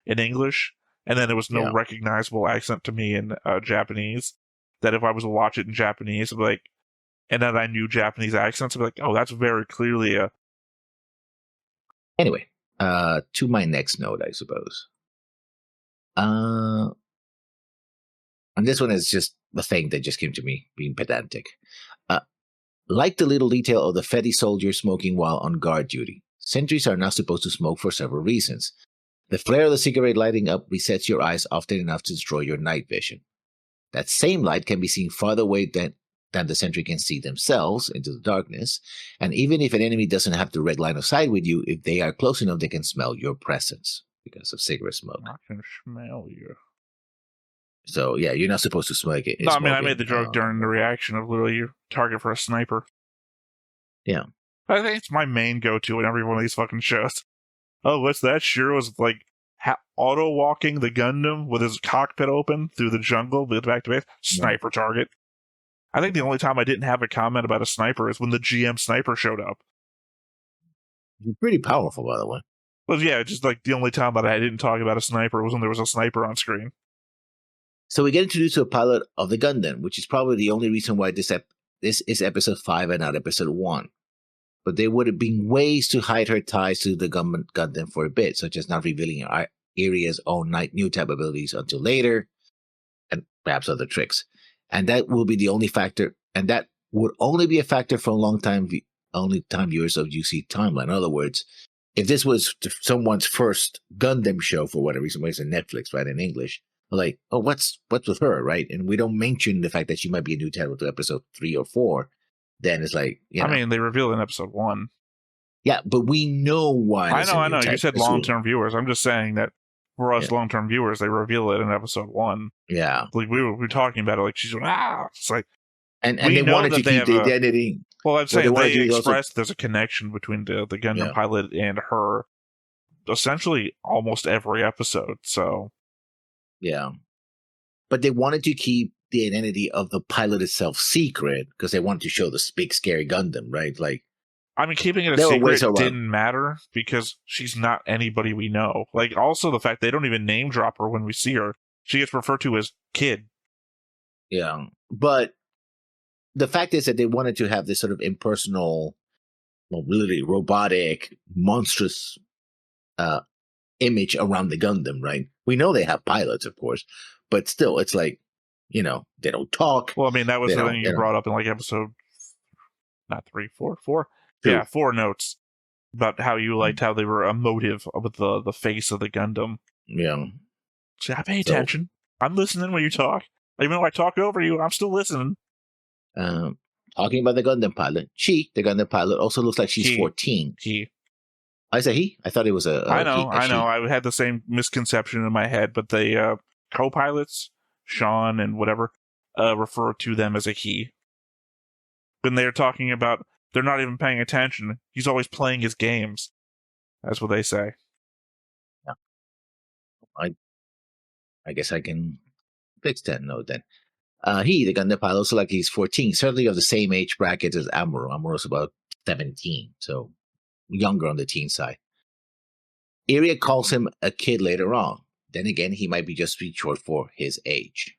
in English, and then there was no recognizable accent to me in Japanese, that if I was to watch it in Japanese, I'd be like, and then I knew Japanese accents, I'd be like, oh, that's very clearly a... Anyway, to my next note, I suppose. And this one is just a thing that just came to me, being pedantic. Like the little detail of the Fedi soldier smoking while on guard duty, sentries are not supposed to smoke for several reasons. The flare of the cigarette lighting up resets your eyes often enough to destroy your night vision. That same light can be seen farther away than the sentry can see themselves into the darkness, and even if an enemy doesn't have the red line of sight with you, if they are close enough, they can smell your presence because of cigarette smoke. I can smell you. So, yeah, you're not supposed to smoke it. No, I mean, I made the joke during the reaction of literally your target for a sniper. Yeah. I think it's my main go-to in every one of these fucking shows. Oh, what's that? Shiro's like auto-walking the Gundam with his cockpit open through the jungle, back to base. Sniper target. I think the only time I didn't have a comment about a sniper is when the GM sniper showed up. You're pretty powerful, by the way. Well, yeah, just like the only time that I didn't talk about a sniper was when there was a sniper on screen. So we get introduced to a pilot of the Gundam, which is probably the only reason why this is episode 5 and not episode 1. But there would have been ways to hide her ties to the Gundam for a bit, such as not revealing Aria's own new type abilities until later, and perhaps other tricks. And that will be the only factor, and that would only be a factor for long-time viewers of UC Timeline. In other words, if this was someone's first Gundam show for whatever reason, it's on Netflix, right, in English, like, oh, what's with her, right? And we don't mention the fact that she might be a new title to episode 3 or 4. Then it's like, I mean, they revealed in episode 1. Yeah, but we know why. I know. You said long-term viewers. I'm just saying that for us long-term viewers, they reveal it in episode 1. Yeah. Like we were talking about it, like she's going, It's like, And we they know wanted that to they keep the have identity. well, I'm saying wanted they to do is also- expressed there's a connection between the Gundam Yeah. pilot and her, essentially almost every episode. So Yeah. But they wanted to keep the identity of the pilot itself secret because they wanted to show the big scary Gundam, right? Like, I mean, keeping it a There were ways secret around. didn't matter because she's not anybody we know. Like, also the fact they don't even name drop her when we see her. She gets referred to as Kid. yeah. But the fact is that they wanted to have this sort of impersonal, well, really robotic, monstrous image around the Gundam, right? We know they have pilots, of course, but still, it's like, they don't talk. Well, I mean, that was They the don't- thing they you don't- brought up in like episode, not 3, 4, 4? Two. Yeah, 4 notes about how you liked how they were emotive with the face of the Gundam. Yeah. So I pay So- attention. I'm listening when you talk. Even though I talk over you, I'm still listening. Talking about the Gundam pilot, the Gundam pilot, also looks like she's He. 14. He. I say he? I thought it was a I know, he, a I know. she. I had the same misconception in my head, but the co-pilots, Sean and whatever, refer to them as a he. When they're talking about, they're not even paying attention. He's always playing his games. That's what they say. I guess I can fix that note then. The Gundam pilot, looks like he's 14, certainly of the same age bracket as Amuro. Amuro's about 17, so younger on the teen side. Iria calls him a kid later on. Then again, he might be just be short for his age.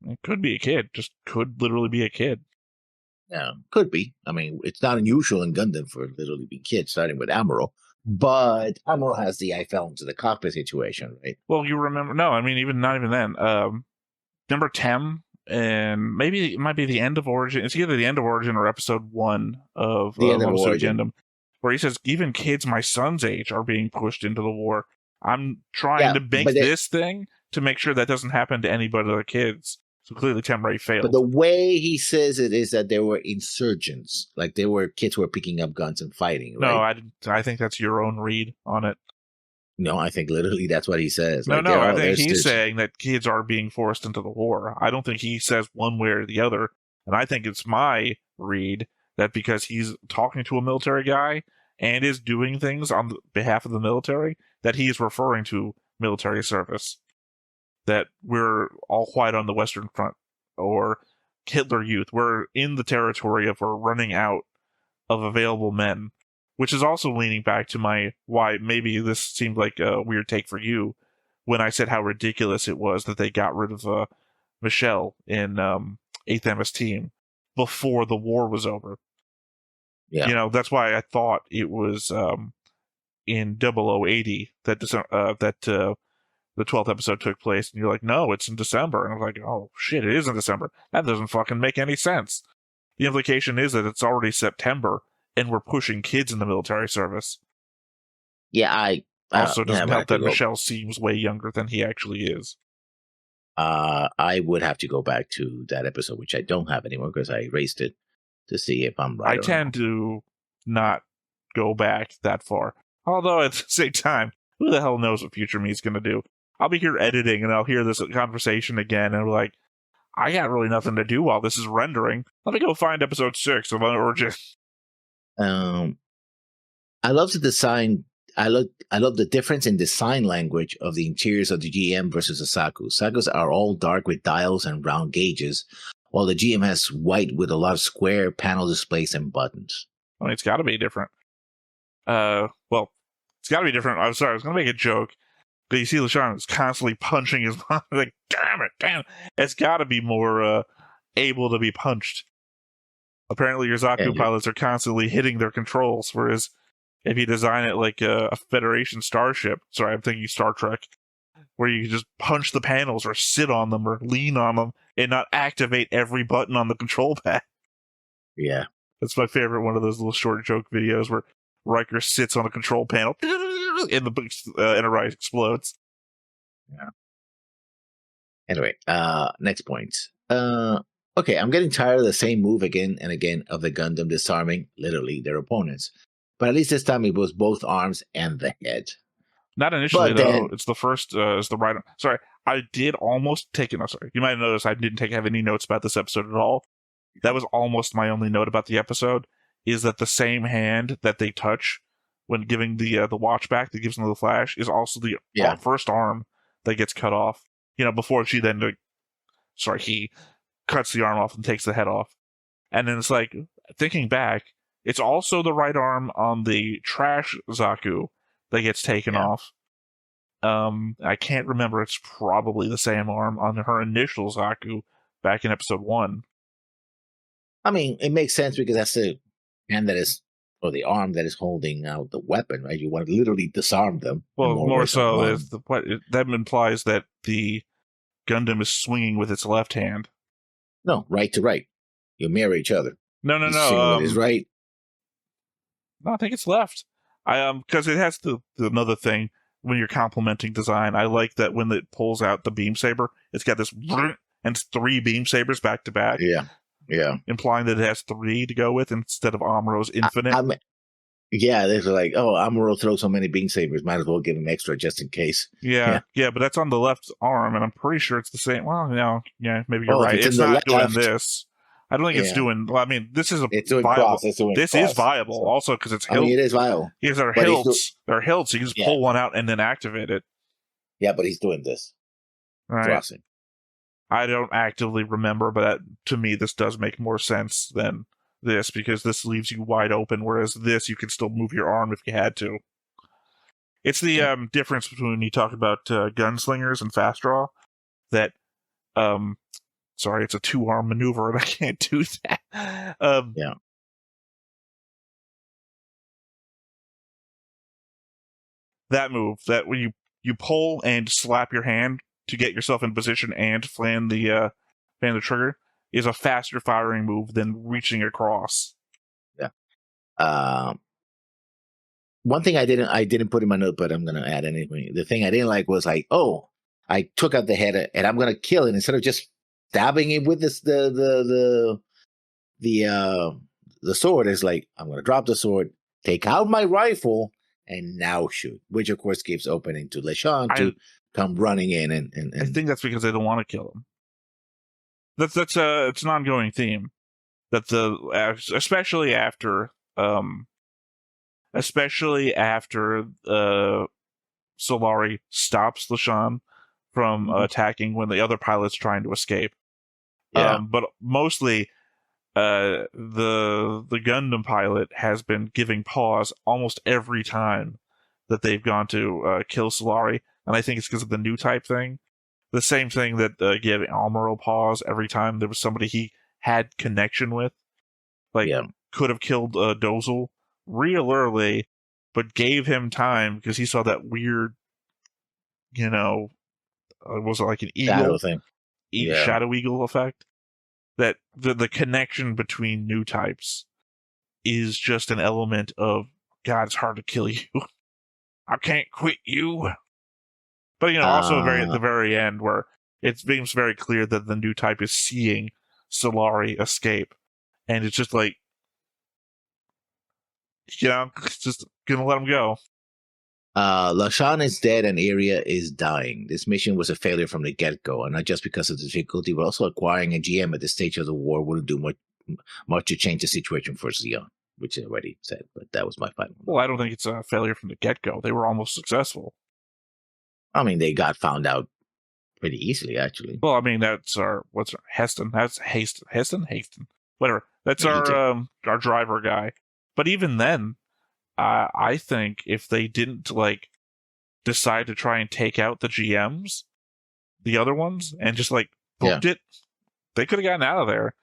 It could be a kid. Just could literally be a kid. Yeah, could be. I mean, it's not unusual in Gundam for literally be kids, starting with Amuro. But Amuro has the I fell into the cockpit situation, right? Well, you remember? No, I mean, not even then. Remember Tem? And maybe it might be the end of Origin. It's either the end of Origin or episode 1 of The end of Suit Origin. Gundam, where he says even kids my son's age are being pushed into the war. I'm trying Yeah, to make but they- this thing to make sure that doesn't happen to any but other kids. So clearly, Temray failed. But the way he says it is that there were insurgents, like there were kids who were picking up guns and fighting. Right? No, I think that's your own read on it. No, I think literally that's what he says. No, Like, no, I think there's he's this- saying that kids are being forced into the war. I don't think he says one way or the other. And I think it's my read that because he's talking to a military guy and is doing things on behalf of the military, that he is referring to military service. That we're all quiet on the Western Front, or Hitler Youth. We're in the territory of we're running out of available men, which is also leaning back to why maybe this seemed like a weird take for you when I said how ridiculous it was that they got rid of Michelle in 8th MS Team before the war was over. Yeah. That's why I thought it was in 0080 that the 12th episode took place, and you're like, no, it's in December. And I was like, oh, shit, it is in December. That doesn't fucking make any sense. The implication is that it's already September, and we're pushing kids in the military service. Yeah, I Also, doesn't I have help to that go- Michelle seems way younger than he actually is. I would have to go back to that episode, which I don't have anymore because I erased it to see if I'm right. I tend to not go back that far. Although, at the same time, who the hell knows what future me is going to do? I'll be here editing, and I'll hear this conversation again, and I'm like, I got really nothing to do while this is rendering. Let me go find episode 6 of Origin. I love the design. I love the difference in design language of the interiors of the GM versus the Zaku. Zakus are all dark with dials and round gauges, while the GM has white with a lot of square panel displays and buttons. I mean, it's got to be different. Well, it's got to be different. I'm sorry, I was going to make a joke, but you see LeSean is constantly punching his mom. Like, damn it. It's got to be more able to be punched. Apparently, your Zaku Yeah. pilots are constantly hitting their controls, whereas if you design it like a Federation starship, sorry, I'm thinking Star Trek, where you can just punch the panels or sit on them or lean on them and not activate every button on the control pad. Yeah. That's my favorite one of those little short joke videos where Riker sits on a control panel and the Enterprise explodes. Anyway, next point. Okay, I'm getting tired of the same move again and again of the Gundam disarming, literally, their opponents. But at least this time it was both arms and the head. Not initially, But though. then, It's the first, is the right arm. Sorry, I did almost take it. No, sorry. You might have noticed I didn't have any notes about this episode at all. That was almost my only note about the episode, is that the same hand that they touch when giving the watch back that gives them the flash is also the first arm that gets cut off. Before she then, he cuts the arm off and takes the head off. And then it's like, thinking back, it's also the right arm on the trash Zaku that gets taken off. I can't remember. It's probably the same arm on her initial Zaku back in episode 1. I mean, it makes sense because that's the hand that is, or the arm that is holding out the weapon, right? You want to literally disarm them. Well, more so is that implies that the Gundam is swinging with its left hand. No, right to right. You mirror each other. No. Is right. No, I think it's left. Because it has another thing when you're complementing design. I like that when it pulls out the beam saber, it's got this and it's 3 beam sabers back to back. Yeah. Implying that it has 3 to go with instead of Amuro's infinite. They're like, Amuro throws so many beam sabers, might as well give him extra just in case. Yeah, but that's on the left arm, and I'm pretty sure it's the same. Well, no, maybe you're right. It's not doing this. I don't think it's doing. Well, I mean, this is viable. This is viable, so. Also because it's hilt. It is viable. Because they're hilts. They're hilts. You can just pull one out and then activate it. Yeah, but he's doing this. Right. Crossing. I don't actively remember, but to me, this does make more sense than this because this leaves you wide open, whereas this, you can still move your arm if you had to. It's the difference between when you talk about gunslingers and fast draw, that, sorry, it's a 2-arm maneuver and I can't do that. That move, that when you pull and slap your hand to get yourself in position and fan the trigger, is a faster firing move than reaching across. Yeah. One thing I didn't put in my note, but I'm gonna add anyway. The thing I didn't like was like, I took out the head and I'm gonna kill it instead of just stabbing it with this the sword. Is like, I'm gonna drop the sword, take out my rifle, and now shoot. Which of course gives opening to LeSean to come running in and I think that's because they don't want to kill him. That's it's an ongoing theme that especially after Solari stops LeSean from attacking when the other pilot's trying to escape. But mostly the Gundam pilot has been giving pause almost every time that they've gone to kill Solari, and I think it's because of the new type thing. The same thing that gave Amuro pause every time there was somebody he had connection with. Could have killed Dozel real early, but gave him time because he saw that weird, was it like an eagle? Shadow thing. Shadow eagle effect? That the connection between new types is just an element of, God, it's hard to kill you. I can't quit you. But, also at the very end where it becomes very clear that the new type is seeing Solari escape. And it's just like, it's just going to let him go. LeSean is dead and Area is dying. This mission was a failure from the get-go, and not just because of the difficulty, but also acquiring a GM at this stage of the war wouldn't do much to change the situation for Zeon, which I already said, but that was my final. Well, I don't think it's a failure from the get-go. They were almost successful. I mean, they got found out pretty easily, actually. Well, I mean, that's Heston. That's Heston? Whatever. That's our driver guy. But even then, I think if they didn't, decide to try and take out the GMs, the other ones, and just, booked it, they could have gotten out of there.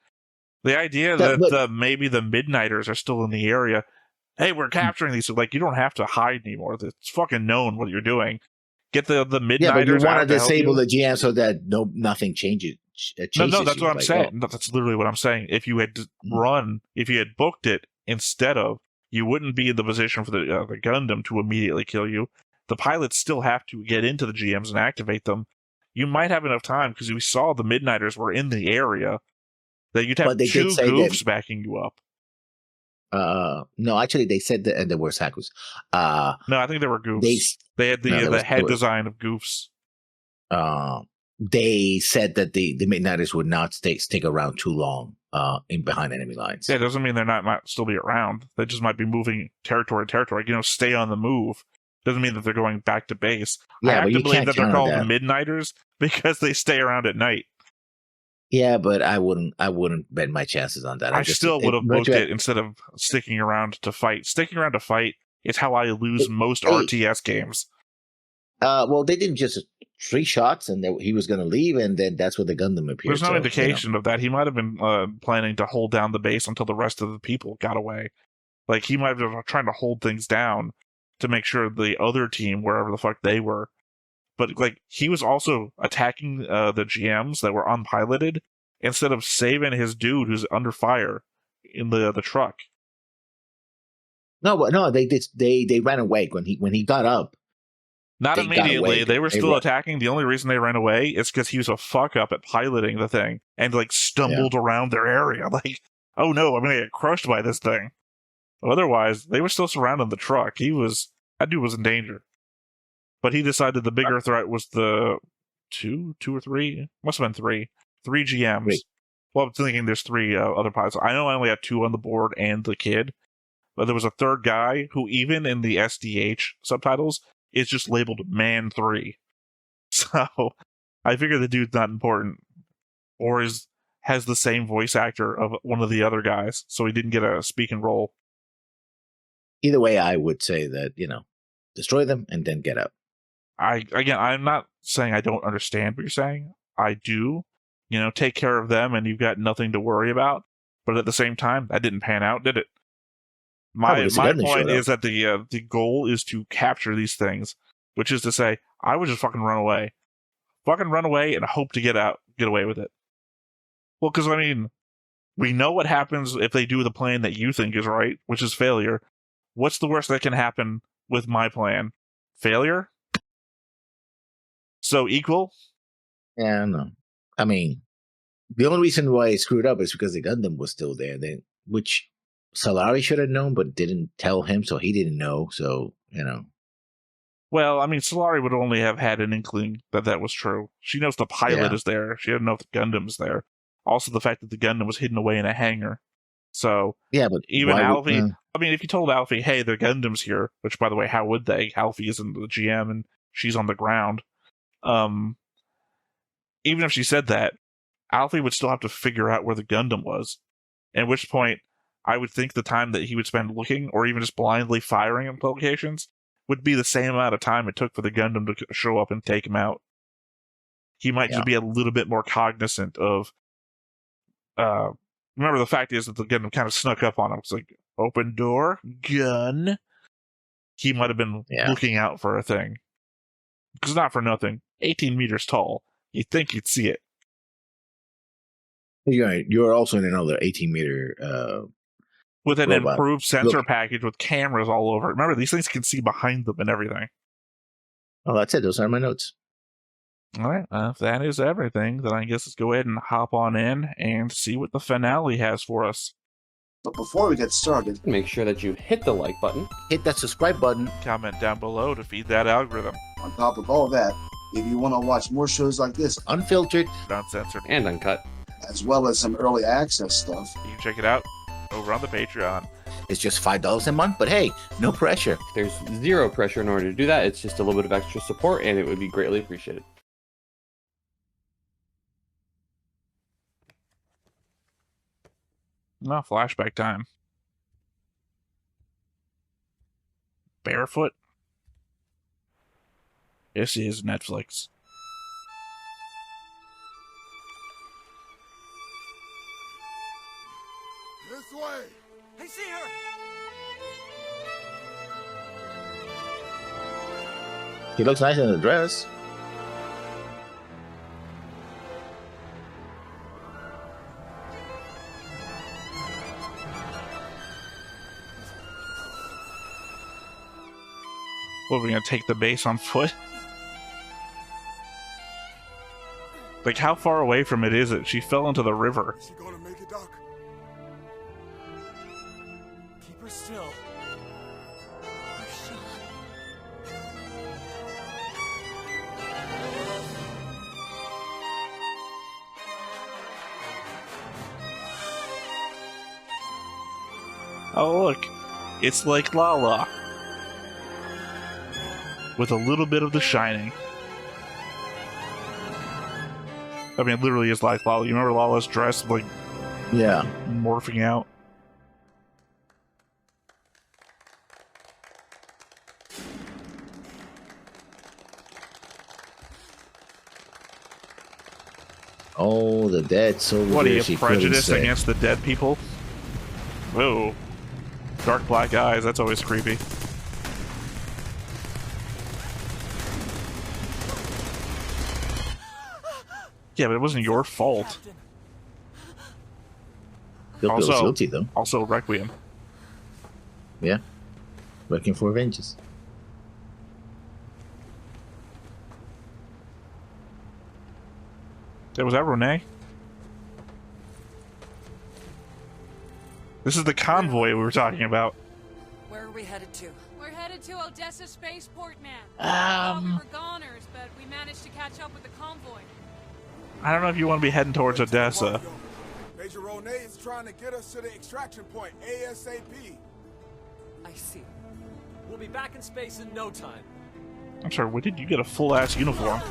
The idea that maybe the Midnighters are still in the area, hey, we're capturing these, so, you don't have to hide anymore. It's fucking known what you're doing. Get the Midnighters. Yeah, but you want to disable the GM so that nothing changes. No, that's what I'm saying. No, that's literally what I'm saying. If you had if you had booked it instead of, you wouldn't be in the position for the Gundam to immediately kill you. The pilots still have to get into the GMs and activate them. You might have enough time because we saw the Midnighters were in the area that you'd have 2 goufs backing you up. No, actually, they said that there were zakus. No, I think they were They goofs. They had no, the head design of goofs. they said that the Midnighters would not stick around too long in behind enemy lines. Yeah, it doesn't mean they're not might still be around. They just might be moving territory to territory. Stay on the move. Doesn't mean that they're going back to base. Yeah, I have but to you believe can't that they're counter called that. Midnighters because they stay around at night. Yeah, but I wouldn't bet my chances on that. I still would have booked it instead of sticking around to fight. Sticking around to fight is how I lose most RTS games. Well, they didn't just 3 shots and he was going to leave, and then that's where the Gundam appeared. There's no indication of that. He might have been planning to hold down the base until the rest of the people got away. Like, he might have been trying to hold things down to make sure the other team, wherever the fuck they were. But, like, he was also attacking the GMs that were unpiloted instead of saving his dude who's under fire in the truck. No, they ran away when he got up. Not immediately. They were still attacking. The only reason they ran away is because he was a fuck up at piloting the thing and, like, stumbled around their area. Like, oh no, I'm gonna get crushed by this thing. Otherwise, they were still surrounding the truck. That dude was in danger. But he decided the bigger threat was the two or three? Must have been three GMs. 3. Well, I'm thinking there's 3 other pilots. I know I only had 2 on the board and the kid, but there was a third guy who, even in the SDH subtitles, is just labeled Man 3. So I figure the dude's not important, or has the same voice actor of one of the other guys, so he didn't get a speaking role. Either way, I would say that, destroy them and then get out. I'm not saying I don't understand what you're saying. I do. Take care of them and you've got nothing to worry about. But at the same time, that didn't pan out, did it? My point is that the goal is to capture these things, which is to say, I would just fucking run away. Fucking run away and hope to get away with it. Well, because, we know what happens if they do the plan that you think is right, which is failure. What's the worst that can happen with my plan? Failure? So equal? Yeah, no. The only reason why he screwed up is because the Gundam was still there, which Solari should have known, but didn't tell him, so he didn't know. So, Well, Solari would only have had an inkling that was true. She knows the pilot is there. She didn't know if the Gundam's there. Also, the fact that the Gundam was hidden away in a hangar. So, yeah, but even Alfie, if you told Alfie, hey, the Gundam's here, which, by the way, how would they? Alfie isn't the GM and she's on the ground. Even if she said that, Alfie would still have to figure out where the Gundam was. At which point, I would think the time that he would spend looking, or even just blindly firing in locations, would be the same amount of time it took for the Gundam to show up and take him out. He might just be a little bit more cognizant of... remember, the fact is that the Gundam kind of snuck up on him. It's like, open door, gun. He might have been looking out for a thing. Because not for nothing, 18 meters tall. You'd think you'd see it. You're also in another 18-meter... with an robot. Improved sensor package with cameras all over it. Remember, these things can see behind them and everything. Oh, that's it. Those are my notes. All right. If that is everything, then I guess let's go ahead and hop on in and see what the finale has for us. But before we get started, make sure that you hit the like button. Hit that subscribe button. Comment down below to feed that algorithm. On top of all that, if you want to watch more shows like this, unfiltered, uncensored, and uncut, as well as some early access stuff, you can check it out over on the Patreon. It's just $5 a month, but hey, no pressure. There's zero pressure in order to do that. It's just a little bit of extra support, and it would be greatly appreciated. No, flashback time. Barefoot? This is Netflix. This way! I see her! He looks nice in the dress. What, are we gonna take the base on foot? Like, how far away from it is it? She fell into the river. Is she gonna make it, Doc? deeper still. Oh, look. It's like Lala. With a little bit of The Shining. I mean, it literally is like Lala. You remember Lala's dress, like, Yeah. morphing out? Oh, the dead soldier. What, are you she couldn't prejudiced say. against the dead people? Whoa. Dark black eyes, that's always creepy. Yeah, but it wasn't your fault. Captain. Still feels Also- guilty, though. Also, Requiem. Yeah. Looking for vengeance. Was that Renee? This is the convoy we were talking about. Where are we headed to? We're headed to Odessa Spaceport, man. We were goners, but we managed to catch up with the convoy. I don't know if you want to be heading towards Odessa. Major Ronay is trying to get us to the extraction point ASAP. I see. We'll be back in space in no time. I'm sorry, when did you get a full-ass uniform?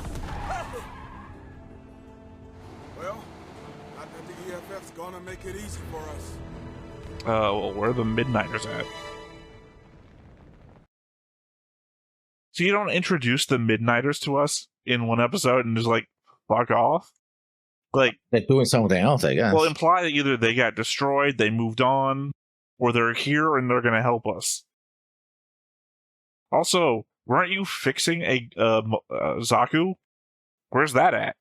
Well, I think the EFF's gonna make it easy for us. Well, where are the Midnighters at? So you don't introduce the Midnighters to us in one episode and just, like, fuck off? Like, They're doing something else, I guess. well, imply that either they got destroyed, they moved on, or they're here and they're gonna help us. Also, weren't you fixing a Zaku? Where's that at?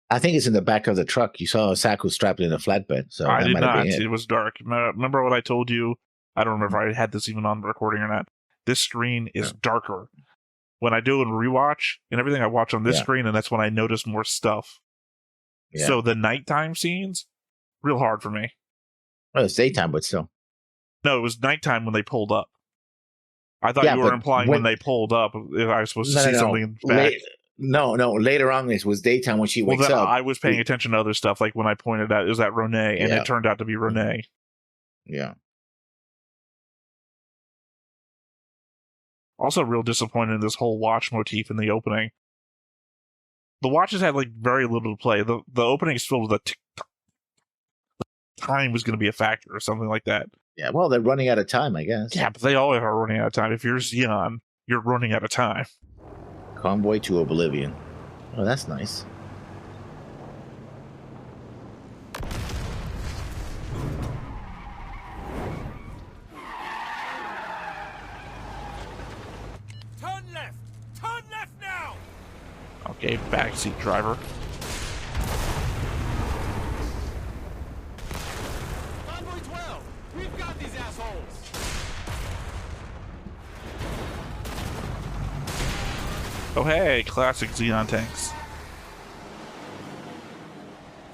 I think it's in the back of the truck. You saw Saku strapped in a flatbed, so I that did might have not. been It it. was dark. Remember what I told you? I don't remember if I had this even on the recording or not. This screen is darker. When I do a rewatch and everything, I watch on this Yeah. screen, and that's when I notice more stuff. Yeah. So the nighttime scenes, real hard for me. Well, it's daytime, but still. No, it was nighttime when they pulled up. I thought Yeah, you were but implying when when- they pulled up, if I was supposed to No, see no, no. something back. No, later on it was daytime when she Well, wakes then up. I was paying attention to other stuff, like when I pointed out, is that Renee? And Yeah. it turned out to be Renee. Yeah. Also, real disappointed in this whole watch motif in the opening. The watches had like very little to play. The opening is filled with a tick tock. Time was going to be a factor or something like that. Yeah, well, they're running out of time, I guess. Yeah, but they always are running out of time. If you're Xeon, you're running out of time. Convoy to Oblivion. Oh, that's nice. Turn left! Turn left now! Okay, backseat driver. Convoy 12! We've got these assholes! Oh hey, classic Xeon tanks.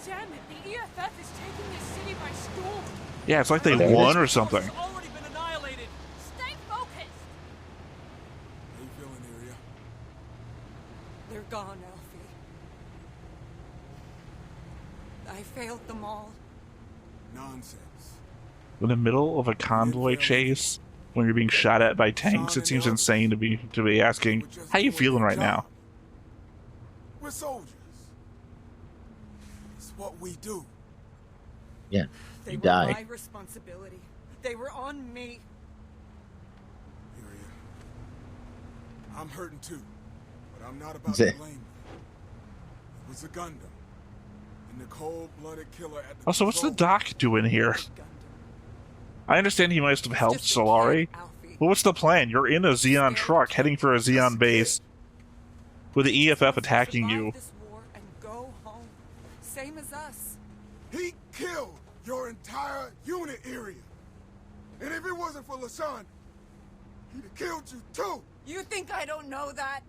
Damn it, the EFF is taking this city by storm. Yeah, it's like they There it won is. or something. It's already been annihilated! Stay focused. How you feeling, Iria? They're gone, Alfie. I failed them all. Nonsense. In the middle of a convoy chase, when you're being shot at by tanks, it seems insane to be asking, how you feeling right now? We're soldiers. It's what we do. Yeah. They You were die. my responsibility. They were on me. Iria. I'm hurting too, but I'm not about That's to it. blame you. It was a Gundam. And the cold-blooded killer at the Also, what's the control room. doc doing here? Gundam. I understand he must have helped Just a Solari, kid, Alfie. but what's the plan? You're in a Xeon truck heading for a Xeon base with the EFF attacking Survive you. this war and go home. Same as us. He killed your entire unit, Iria. And if it wasn't for LaShawn, he'd have killed you too. You think I don't know that?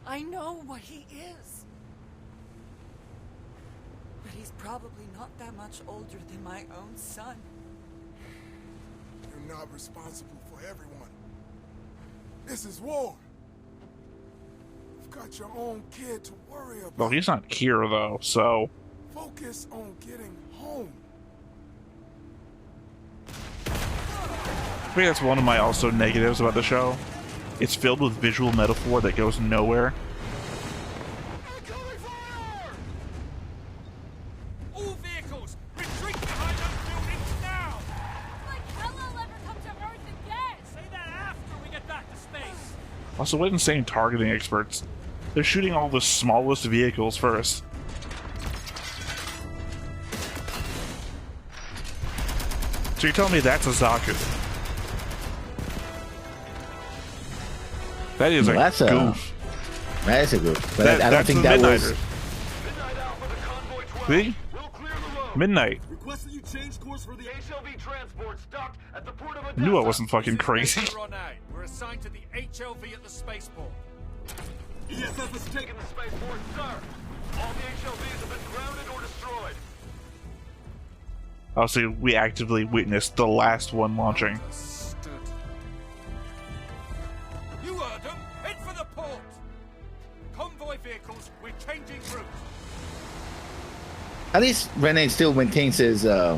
I know what he is. But he's probably not that much older than my own son. not responsible for everyone. This is war. You've got your own kid to worry about. Well, he's not here, though, so... Focus on getting home. I think that's one of my also negatives about the show. It's filled with visual metaphor that goes nowhere. All vehicles, retreat behind those buildings now! Like hell I'll ever come to Earth again! Say that after we get back to space! Also, what insane targeting experts. They're shooting all the smallest vehicles first. So you're telling me that's a Zaku? That is Well, a that's a- goof. That is a goof. But That- I don't that's think the that was. Midnighters. Midnight Alpha to Convoy 12. See? We'll clear the road. Midnight. Request that you change course for the HLV transport stopped at the port of Odessa. Knew I wasn't fucking This is crazy. Major Ronay. We're assigned to the HLV at the spaceport. ESF has taken the spaceport, sir. All the HLVs have been grounded or destroyed. Also, we actively witnessed the last one launching. Understood. You heard them. Head for the port. Convoy vehicles, we're changing route. At least Rene still maintains his that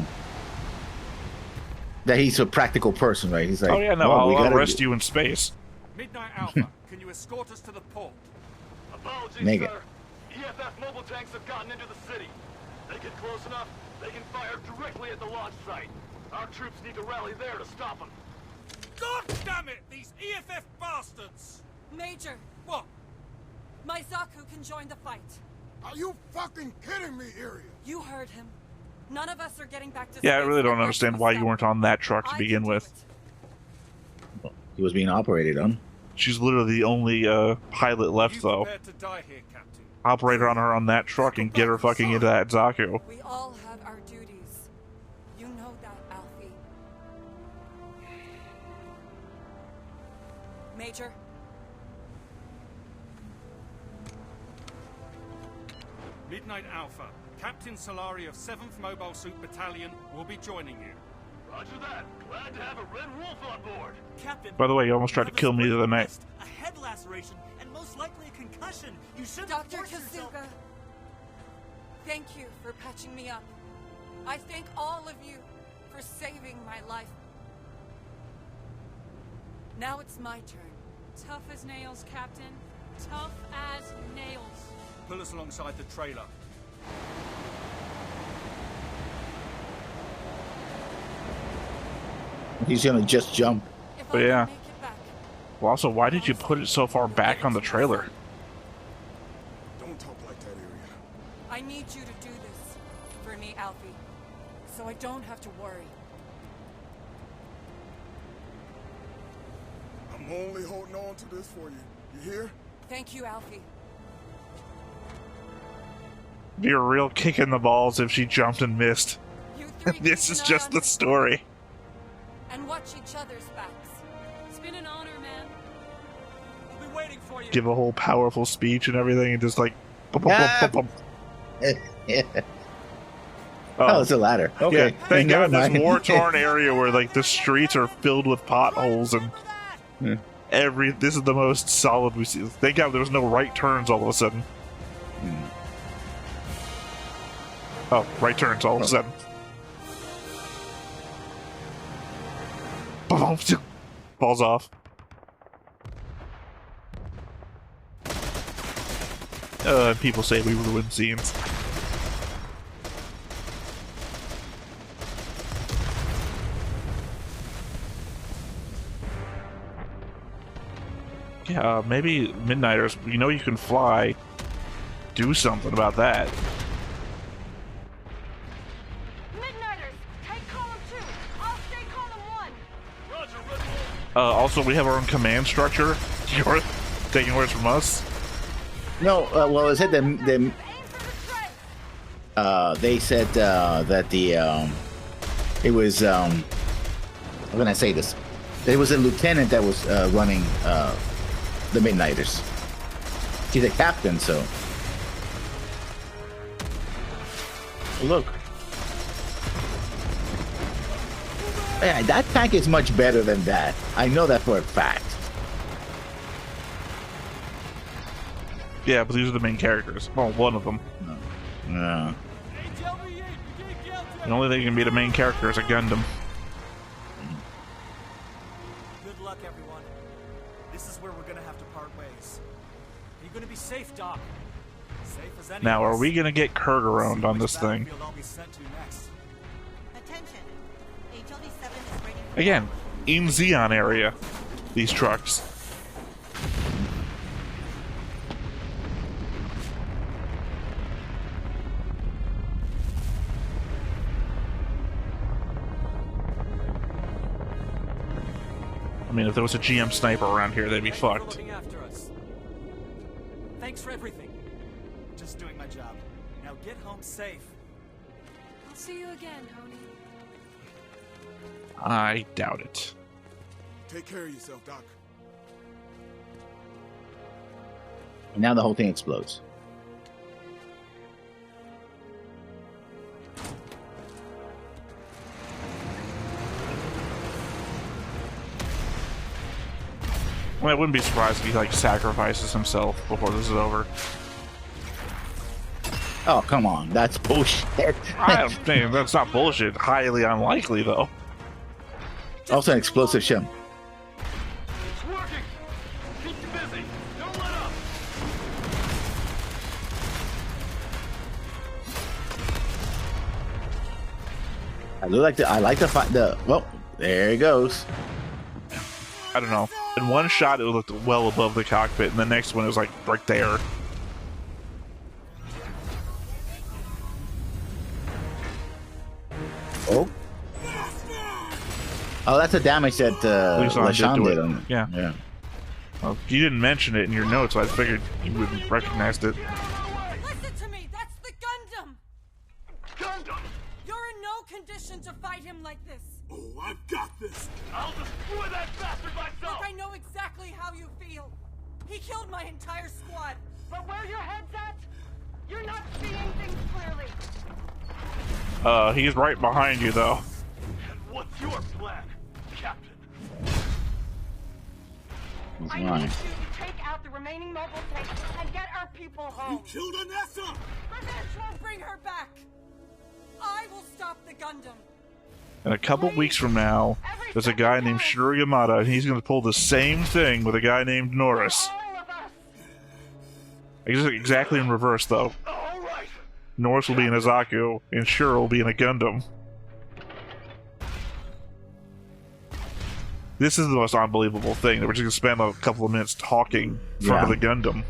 he's a practical person, right? He's like, Oh yeah, no, "Well, we I'll gotta arrest do-" you in space. Midnight Alpha, can you escort us to the port? Apologies, Make it. sir. EFF mobile tanks have gotten into the city. They get close enough, they can fire directly at the launch site. Our troops need to rally there to stop them. God damn it! These EFF bastards! Major, What? my Zaku can join the fight. Are you fucking kidding me, Iria? You heard him. None of us are getting back to Yeah, I space really don't unless understand you why you stop weren't them. on that truck to I begin can do with. it. He was being operated on. She's literally the only pilot left, You though. prepared to die here, Captain? Operator on her on that truck and get her fucking into that Zaku. We all have our duties. You know that, Alfie. Major, Midnight Alpha, Captain Solari of 7th Mobile Suit Battalion will be joining you. Roger that. Glad to have a Red Wolf on board. Captain, By the way, you almost tried to kill me the other night. a head laceration, and most likely a concussion. You shouldn't Dr. force yourself. Kazuga, thank you for patching me up. I thank all of you for saving my life. Now it's my turn. Tough as nails, Captain. Tough as nails. Pull us alongside the trailer. He's gonna just jump. If But I yeah. can make it back, Well, also, why did you put it so far back on the trailer? Don't talk like that, Iria. I need you to do this for me, Alfie, so I don't have to worry. I'm only holding on to this for you. You hear? Thank you, Alfie. Be a real kick in the balls if she jumped and missed. You three This keep is an eye just on the your story. and watch each other's backs. It's been an honor, man. We'll be waiting for you. Give a whole powerful speech and everything, and just like. Bum, bum, Ah. bum, bum, bum. Yeah. Oh, Oh, it's a ladder. Okay. yeah. Thank Never God this mind. war-torn area where like the streets are filled with potholes and this is the most solid we see. Thank God there was no right turns all of a sudden. Oh, right turns all of a sudden. Boom, falls off. People say we ruin scenes. Yeah, maybe Midnighters, you know you can fly. Do something about that. Midnighters, take column 2. I'll stay column 1. Roger, Red Wolf. Also, we have our own command structure. You're taking orders from us? No, well, it said Aim for the tread. they said that the it was how can I say this? There was a lieutenant that was running the Midnighters. He's a captain, so look. Yeah, that tank is much better than that. I know that for a fact. Yeah, but these are the main characters. Well, one of them. No. The only thing that can be the main character is a Gundam. Good luck, everyone. This is where we're gonna have to part ways. Are you gonna be safe, Doc? Safe as any Now, of are us. we gonna get Kurt around on this thing? Battlefield I'll be sent to next. Attention. HLD-7 is ready for Again, in Xeon area, these trucks. I mean, if there was a GM sniper around here, they'd be Thank you for fucked. looking after us. Thanks for everything. Just doing my job. Now get home safe. I'll see you again, Honey. I doubt it. Take care of yourself, Doc. And now the whole thing explodes. Well, I wouldn't be surprised if he like sacrifices himself before this is over. Oh, come on. That's bullshit. I think that's not bullshit. Highly unlikely, though. Also an explosive ship. It's working. Keep you busy. Don't let up. I like the well, there it goes. I don't know. In one shot, it looked well above the cockpit, and the next one, it was like right there. Oh. Oh, that's the damage that Lisan LaShawn did to did it. on it. Yeah. Yeah. Well, you didn't mention it in your notes, so I figured you would have recognized it. Listen to me! That's the Gundam! Gundam! You're in no condition to fight him like this! Oh, I've got this. I'll destroy that bastard myself! Look, I know exactly how you feel! He killed my entire squad! But where your head's at, you're not seeing things clearly. He's right behind you, though. And what's your plan, Captain? He's I need lying. you to take out the remaining mobile tanks and get our people You home. killed Anessa. Revenge won't bring her back! I will stop the Gundam! In a couple weeks from now, there's a guy named Shigeru Yamada, and he's going to pull the same thing with a guy named Norris. All of us. Exactly in reverse, though. All right. Norris will be in a Zaku, and Shura will be in a Gundam. This is the most unbelievable thing, that we're just going to spend a couple of minutes talking in front of the Gundam.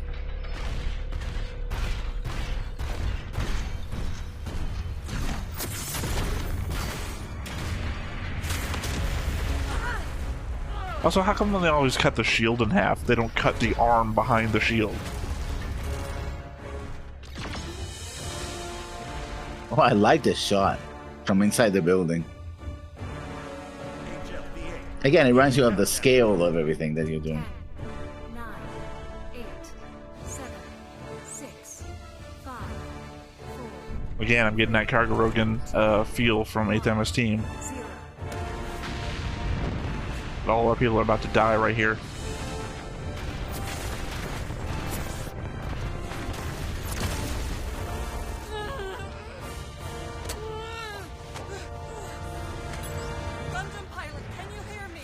Also, how come they always cut the shield in half? They don't cut the arm behind the shield. Oh, I like this shot from inside the building. Again, it reminds you of the scale of everything that you're doing. 9, 8, 7, 6, 5, 4, Again, I'm getting that Cargo Rogan feel from 8th MS Team. 0. All our people are about to die right here. Gundam pilot, can you hear me?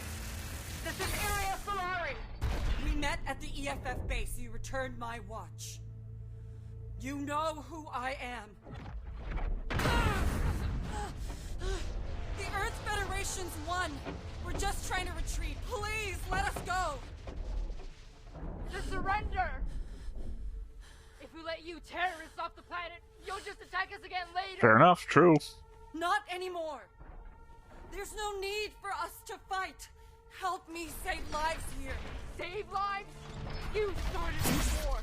This is Area Solari. We met at the EFF base. You returned my watch. You know who I am. The Earth Federation's won. We're just trying to retreat. Please, let us go. To surrender. If we let you terrorists off the planet, you'll just attack us again later. Fair enough, true. Not anymore. There's no need for us to fight. Help me save lives here. Save lives? You started this war.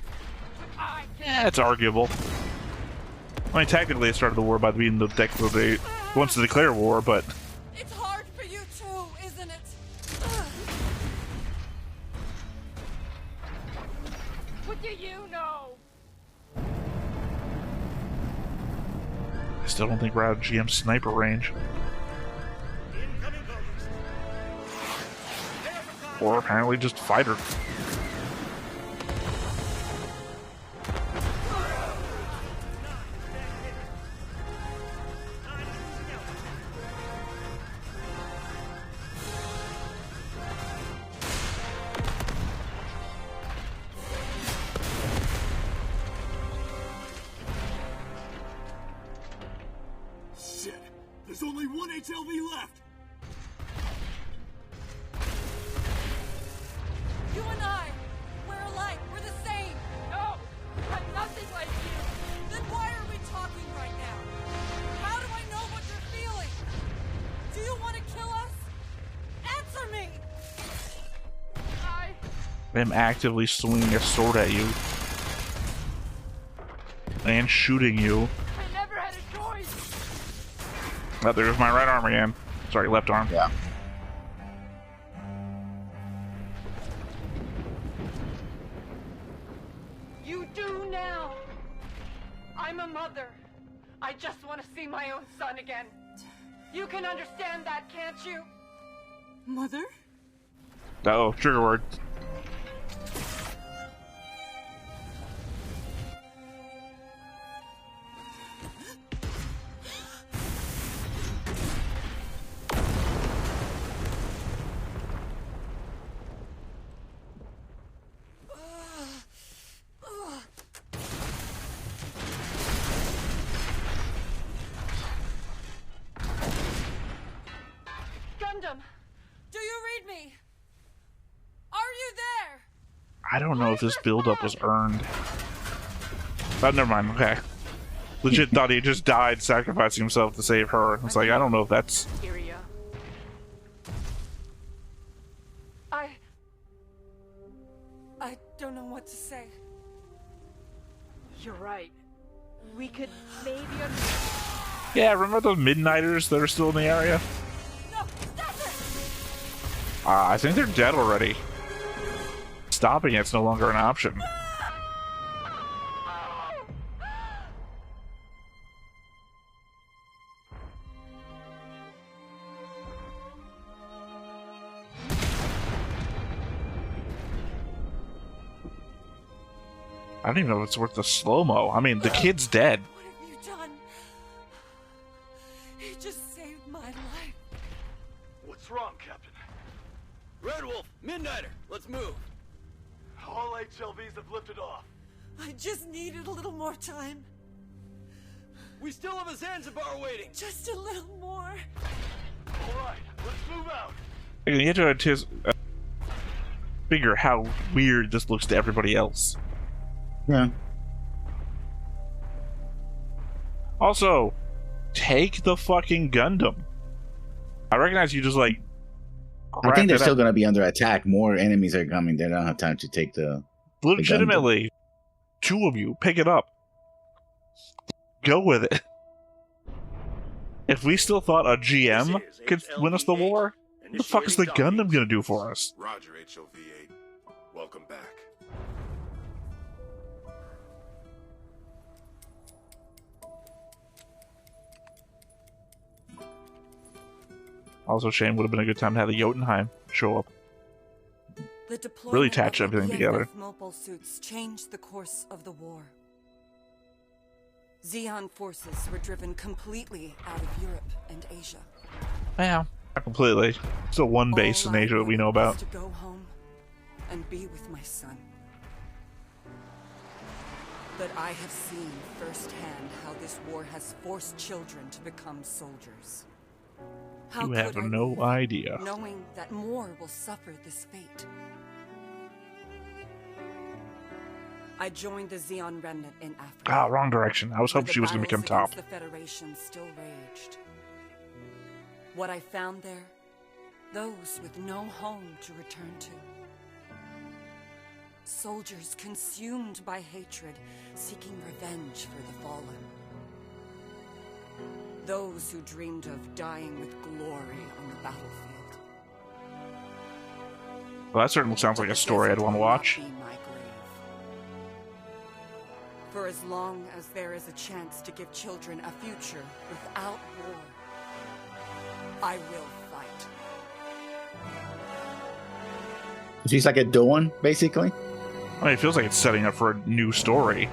But I can. Yeah, it's arguable. I mean, technically, they started the war by being the they wants to declare war, but It's hard for you too, isn't it? What do you know? I still don't think we're out of GM sniper range. or apparently just fight her. Shit! There's only one HLV left! You and I, we're alike. We're the same. No! I'm nothing like you! Then why are we talking right now? How do I know what you're feeling? Do you want to kill us? Answer me! I'm actively swinging a sword at you. And shooting you. I never had a choice! Oh, there's my right arm again. Sorry, left arm. Yeah. You do now! I'm a mother. I just want to see my own son again. You can understand that, can't you? Mother? Oh, trigger word. Gundam, do you read me? Are you there? I don't know if this buildup was earned. Oh, never mind. Okay. Legit thought he just died sacrificing himself to save her. It's like, I don't know if that's... Kyria. I don't know what to say. You're right. We could maybe Yeah, remember those Midnighters that are still in the area? No, stop it! I think they're dead already. Stopping it's no longer an option. I don't even know if it's worth the slow-mo. I mean, the kid's dead. What have you done? You just saved my life. What's wrong, Captain? Red Wolf, Midnighter, let's move. All HLVs have lifted off. I just needed a little more time. We still have a Zanzibar waiting. Just a little more. All right, let's move out. You have to figure how weird this looks to everybody else. Yeah. Also, take the fucking Gundam. I recognize you just like. I think they're still going to be under attack. More enemies are coming. They don't have time to take the. Legitimately, two of you pick it up. Go with it. If we still thought a GM could win us the war, what the fuck is the Gundam gonna do for us? Roger, HOV-8. Welcome back. Also, shame would have been a good time to have the Jotunheim show up. The deployment Really attach of everything together. mobile suits changed the course of the war. Zeon forces were driven completely out of Europe and Asia. Yeah, not completely. Still one base in Asia that we know about. To go home and be with my son. But I have seen firsthand how this war has forced children to become soldiers. How You have could I no live idea. knowing that more will suffer this fate? I joined the Zeon remnant in Africa. Ah, wrong direction. I was hoping she was going to become top. The Federation still raged. What I found there, those with no home to return to. Soldiers consumed by hatred, seeking revenge for the fallen. Those who dreamed of dying with glory on the battlefield. Well, that certainly sounds like a story I'd want to watch. Be my grave. For as long as there is a chance to give children a future without war, I will fight. She's like a Dawn, basically. I mean, it feels like it's setting up for a new story.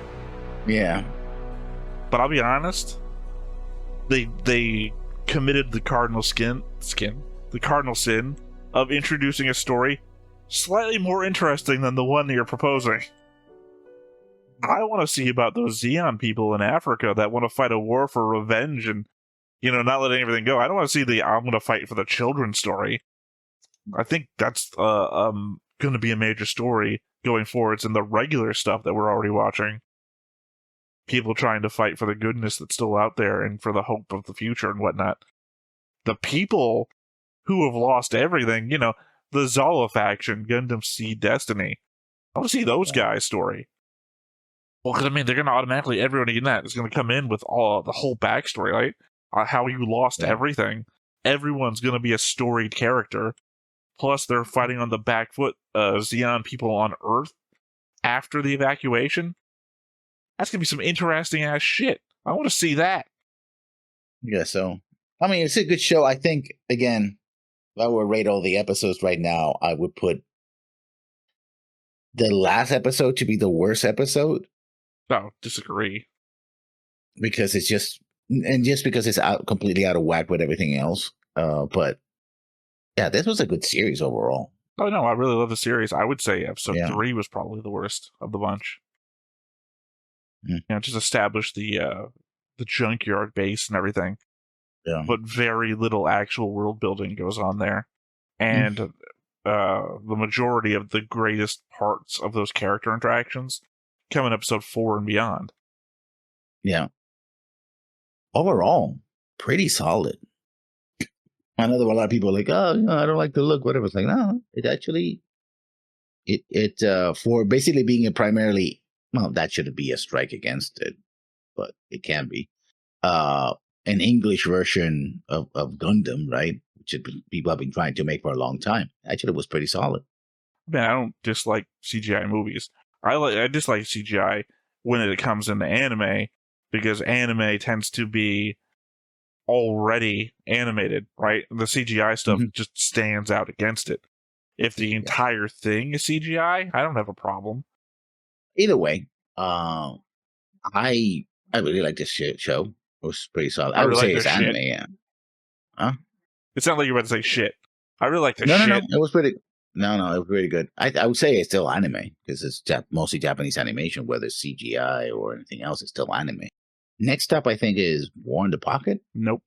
Yeah. But I'll be honest, they committed the cardinal sin of introducing a story slightly more interesting than the one you're proposing. I want to see about those Xeon people in Africa that want to fight a war for revenge and, not letting everything go. I don't want to see the I'm going to fight for the children story. I think that's going to be a major story going forwards in the regular stuff that we're already watching. People trying to fight for the goodness that's still out there and for the hope of the future and whatnot. The people who have lost everything, the Zala faction, Gundam Seed Destiny. I want to see those guys' story. Well, because, they're going to automatically, everyone in that is going to come in with the whole backstory, right? How you lost everything. Everyone's going to be a storied character. Plus, they're fighting on the back foot Xeon people on Earth after the evacuation. That's going to be some interesting ass shit. I want to see that. Yeah, so, it's a good show. I think, again, if I were to rate all the episodes right now, I would put the last episode to be the worst episode. No, disagree. Because it's just because it's completely out of whack with everything else. But yeah, this was a good series overall. Oh no, I really love the series. I would say episode 3 was probably the worst of the bunch. Just established the junkyard base and everything. Yeah. But very little actual world building goes on there. And the majority of the greatest parts of those character interactions come in episode 4 and beyond. Yeah. Overall, pretty solid. I know there were a lot of people like, I don't like the look, whatever. It's like, no, it actually, for basically being a primarily, well, that shouldn't be a strike against it, but it can be, an English version of Gundam, right? Which people have been trying to make for a long time. Actually, it was pretty solid. Man, I don't dislike CGI movies. I dislike CGI when it comes into anime, because anime tends to be already animated, right? The CGI stuff just stands out against it. If the entire thing is CGI, I don't have a problem. Either way, I really like this show. It was pretty solid. I would say it's anime, yeah. Huh? It sounded like you were about to say shit. I really like the shit. No, it was pretty... No, it was really good. I would say it's still anime, because it's mostly Japanese animation, whether it's CGI or anything else, it's still anime. Next up, I think, is War in the Pocket. Nope.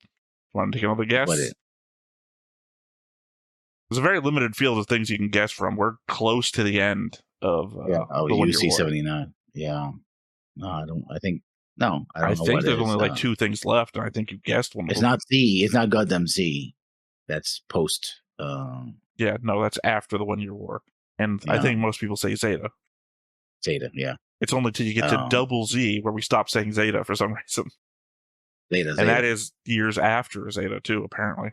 Want to take another guess? There's a very limited field of things you can guess from. We're close to the end of UC-79. Yeah. No, I don't. I think no. I think there's only like 2 things left, and I think you guessed one. It's not Z. It's not Gundam Z. That's post. Yeah, no, that's after the 1 Year War, and I think most people say Zeta. Zeta, yeah. It's only till you get to double Z where we stop saying Zeta for some reason. Zeta. And that is years after Zeta too, apparently.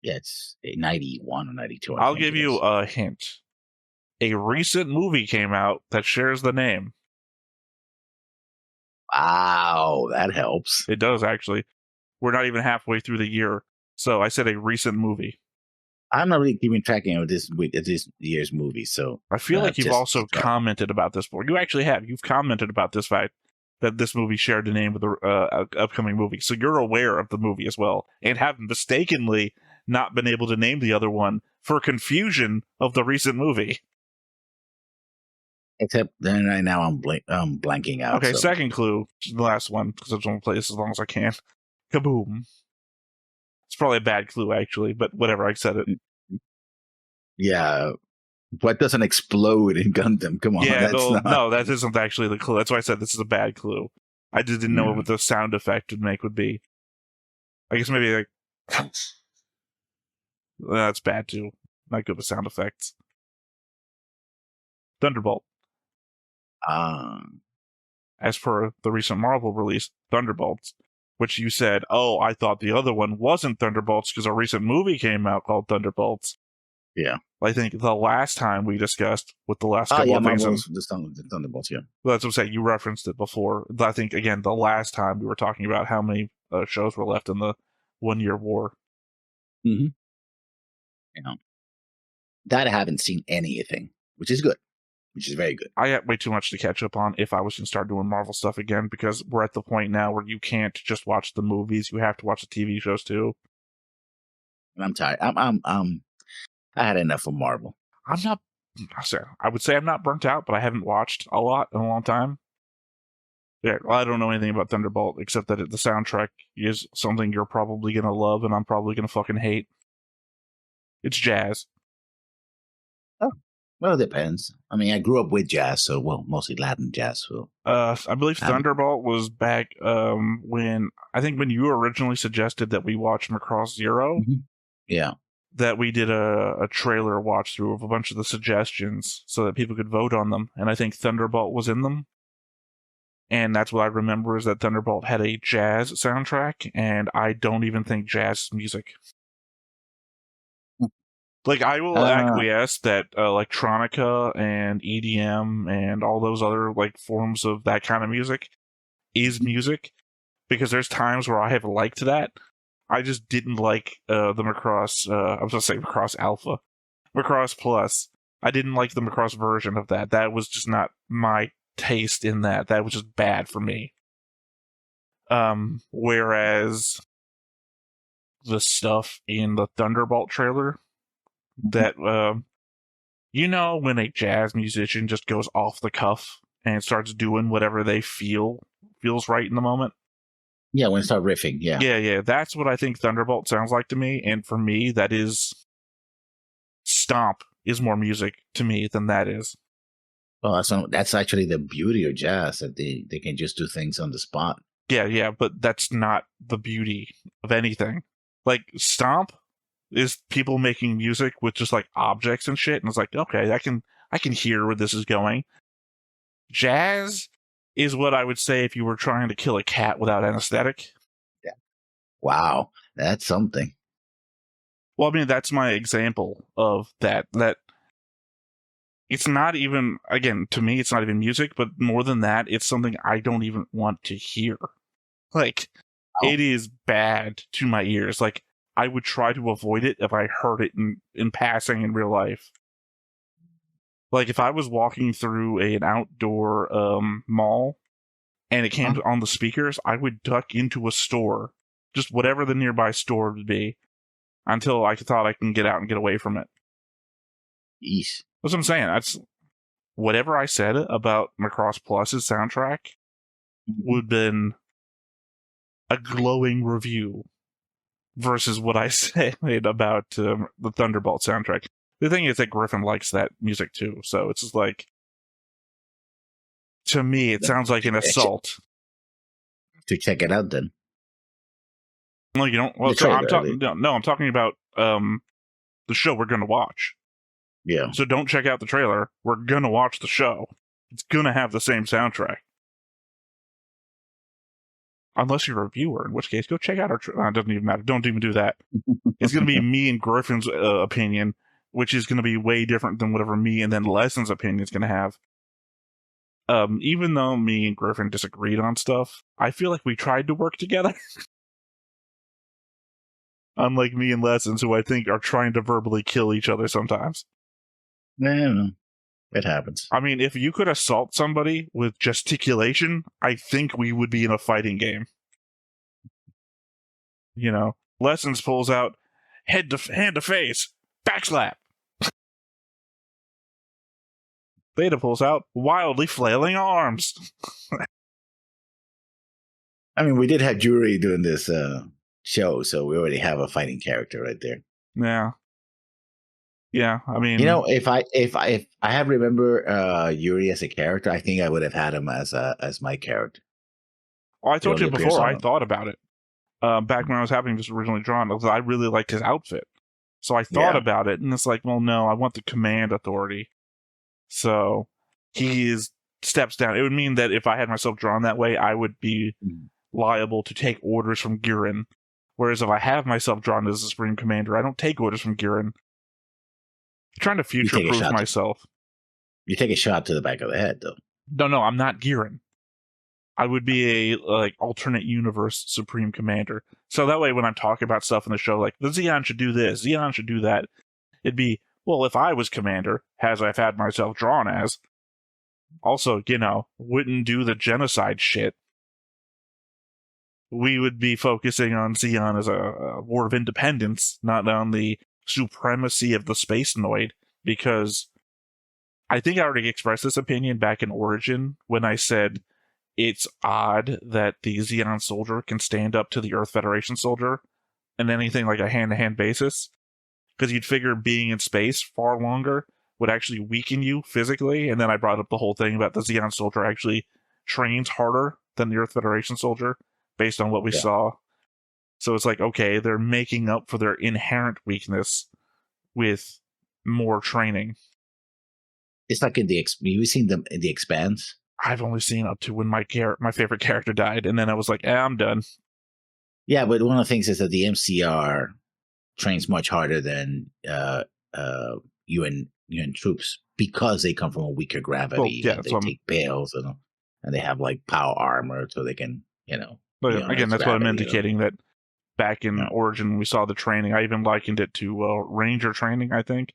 Yeah, it's 91 or 92. I'll give you a hint. A recent movie came out that shares the name. Wow, that helps. It does, actually. We're not even halfway through the year, so I said a recent movie. I'm not really keeping track of this year's movie, so I feel like you've also commented about this before. You actually have. You've commented about this fact that this movie shared the name with the upcoming movie, so you're aware of the movie as well, and have mistakenly not been able to name the other one for confusion of the recent movie. Except then right now I'm blanking out. Okay, second clue, the last one, because I just want to play this as long as I can. Kaboom. It's probably a bad clue, actually, but whatever, I said it. Yeah. What doesn't explode in Gundam? Come on. Yeah, no, that isn't actually the clue. That's why I said this is a bad clue. I just didn't know what the sound effect would be. I guess maybe like... That's bad, too. Not good with sound effects. Thunderbolt. As per the recent Marvel release, Thunderbolts, which you said, I thought the other one wasn't Thunderbolts because a recent movie came out called Thunderbolts. Yeah. I think the last time we discussed with the last couple of things. The Thunderbolts, yeah. Well, that's what I'm saying. You referenced it before. I think, again, the last time we were talking about how many shows were left in the 1 Year War. Mm-hmm. Yeah. that I haven't seen anything, which is good, which is very good. I got way too much to catch up on if I was going to start doing Marvel stuff again, because we're at the point now where you can't just watch the movies; you have to watch the TV shows too. And I'm tired. I had enough of Marvel. I would say I'm not burnt out, but I haven't watched a lot in a long time. Yeah, well, I don't know anything about Thunderbolt except that the soundtrack is something you're probably gonna love and I'm probably gonna fucking hate. It's jazz. Oh, well, it depends. I mean, I grew up with jazz, so mostly Latin jazz. So, I believe Thunderbolt was back when you originally suggested that we watch Macross Zero. Mm-hmm. Yeah. That we did a trailer watch through of a bunch of the suggestions so that people could vote on them, and I think Thunderbolt was in them. And that's what I remember, is that Thunderbolt had a jazz soundtrack, and I don't even think jazz is music. Like, I will acquiesce that electronica and EDM and all those other like forms of that kind of music is music, because there's times where I have liked that. I just didn't like the Macross, I was going to say Macross Alpha. Macross Plus. I didn't like the Macross version of that. That was just not my taste in that. That was just bad for me. Whereas the stuff in the Thunderbolt trailer, that, when a jazz musician just goes off the cuff and starts doing whatever they feels right in the moment. Yeah, when it starts riffing, yeah. Yeah, that's what I think Thunderbolt sounds like to me, and for me, that is... Stomp is more music to me than that is. Well, that's actually the beauty of jazz, that they can just do things on the spot. Yeah, but that's not the beauty of anything. Like, Stomp is people making music with just, like, objects and shit, and it's like, okay, I can hear where this is going. Jazz is what I would say if you were trying to kill a cat without anesthetic. Yeah. Wow, that's something. Well, I mean, that's my example of that. That it's not even, again, to me, it's not even music, but more than that, it's something I don't even want to hear. Like, It is bad to my ears. Like, I would try to avoid it if I heard it in passing in real life. Like, if I was walking through an outdoor mall and it came on the speakers, I would duck into a store, just whatever the nearby store would be, until I thought I can get out and get away from it. Yeesh. That's what I'm saying. That's whatever I said about Macross Plus's soundtrack would have been a glowing review versus what I said about the Thunderbolt soundtrack. The thing is that Griffin likes that music too, so it's just like, to me, it sounds like an assault. To check it out, then. No, you don't. Well, I'm talking about the show we're going to watch. Yeah. So don't check out the trailer. We're going to watch the show. It's going to have the same soundtrack. Unless you're a viewer, in which case, go check out our trailer. It doesn't even matter. Don't even do that. It's going to be me and Griffin's opinion, which is going to be way different than whatever me and then Lesson's opinion is going to have. Even though me and Griffin disagreed on stuff, I feel like we tried to work together. Unlike me and Lessons, who I think are trying to verbally kill each other sometimes. No, it happens. I mean, if you could assault somebody with gesticulation, I think we would be in a fighting game. Lessons pulls out hand to face, backslap. Theta pulls out wildly flailing arms. I mean, we did have Yuri doing this show, so we already have a fighting character right there. Yeah. I mean, if I have remember Yuri as a character, I think I would have had him as my character. I told you before, I thought about it. Back when I was having this originally drawn, because I really liked his outfit. So I thought about it, and it's like, well, no, I want the command authority. So he steps down. It would mean that if I had myself drawn that way, I would be liable to take orders from Girin. Whereas if I have myself drawn as a Supreme Commander, I don't take orders from Girin. I'm trying to future-proof myself. You take a shot to the back of the head, though. No, I'm not Girin. I would be a alternate universe Supreme Commander. So that way when I'm talking about stuff in the show, like, the Zeon should do this, Zeon should do that, it'd be, well, if I was commander, as I've had myself drawn as, also, wouldn't do the genocide shit. We would be focusing on Zeon as a war of independence, not on the supremacy of the Space Noid, because I think I already expressed this opinion back in Origin when I said it's odd that the Zeon soldier can stand up to the Earth Federation soldier in anything like a hand-to-hand basis, because you'd figure being in space far longer would actually weaken you physically, and then I brought up the whole thing about the Zeon soldier actually trains harder than the Earth Federation soldier, based on what we saw. So it's like, okay, they're making up for their inherent weakness with more training. It's like you've seen them in The Expanse? I've only seen up to when my favorite character died, and then I was like, I'm done. Yeah, but one of the things is that the MCR trains much harder than UN troops because they come from a weaker gravity. Well, and they take pills and they have like power armor, so they can, But again, that's what I'm indicating, that back in Origin, when we saw the training, I even likened it to Ranger training, I think,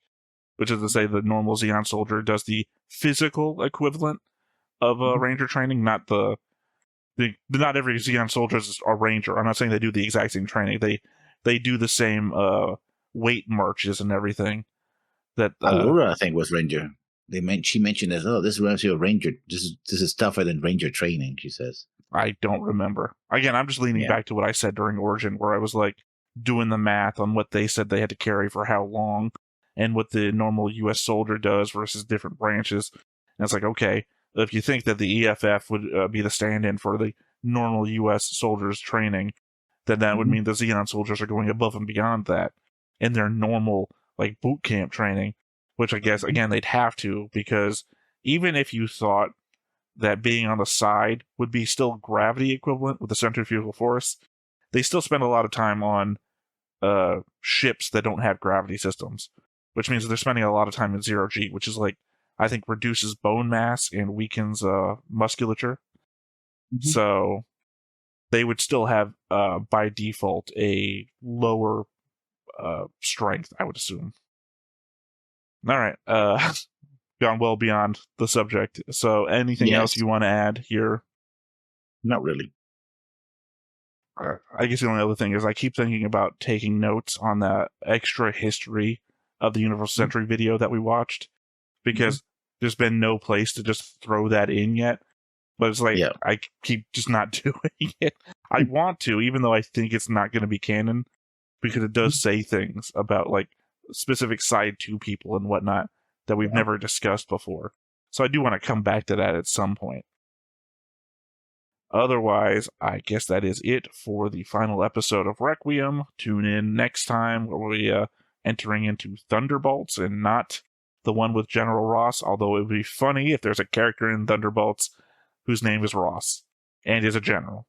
which is to say the normal Zeon soldier does the physical equivalent of Ranger training, not not every Zeon soldier is a Ranger. I'm not saying they do the exact same training. They do the same weight marches and everything. That Allura, I think, was Ranger. She mentioned that, this reminds you of Ranger. This is tougher than Ranger training, she says. I don't remember. Again, I'm just leaning back to what I said during Origin, where I was like doing the math on what they said they had to carry for how long and what the normal U.S. soldier does versus different branches. And it's like, okay, if you think that the EFF would be the stand-in for the normal U.S. soldiers training, then that would mean the Zeon soldiers are going above and beyond that in their normal like boot camp training, which I guess, again, they'd have to, because even if you thought that being on the side would be still gravity equivalent with the centrifugal force, they still spend a lot of time on ships that don't have gravity systems, which means they're spending a lot of time in 0G, which is like, I think, reduces bone mass and weakens musculature. So they would still have, by default, a lower strength, I would assume. All right. Gone well beyond the subject. So anything else you want to add here? Not really. I guess the only other thing is I keep thinking about taking notes on that extra history of the Universal Century video that we watched, because there's been no place to just throw that in yet. But it's like, I keep just not doing it. I want to, even though I think it's not going to be canon, because it does say things about like specific side 2 people and whatnot that we've never discussed before. So I do want to come back to that at some point. Otherwise, I guess that is it for the final episode of Requiem. Tune in next time where we'll be entering into Thunderbolts and not the one with General Ross, although it would be funny if there's a character in Thunderbolts whose name is Ross and is a general.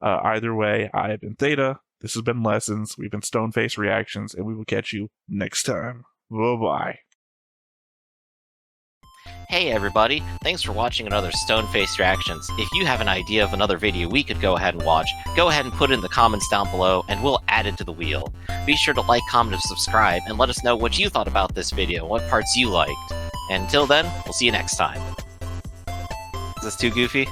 Either way, I have been Theta. This has been Lessons. We've been Stoneface Reactions, and we will catch you next time. Bye-bye. Hey everybody, thanks for watching another Stoneface Reactions. If you have an idea of another video we could go ahead and watch, go ahead and put it in the comments down below and we'll add it to the wheel. Be sure to like, comment, and subscribe, and let us know what you thought about this video and what parts you liked. And until then, we'll see you next time. Is this too goofy?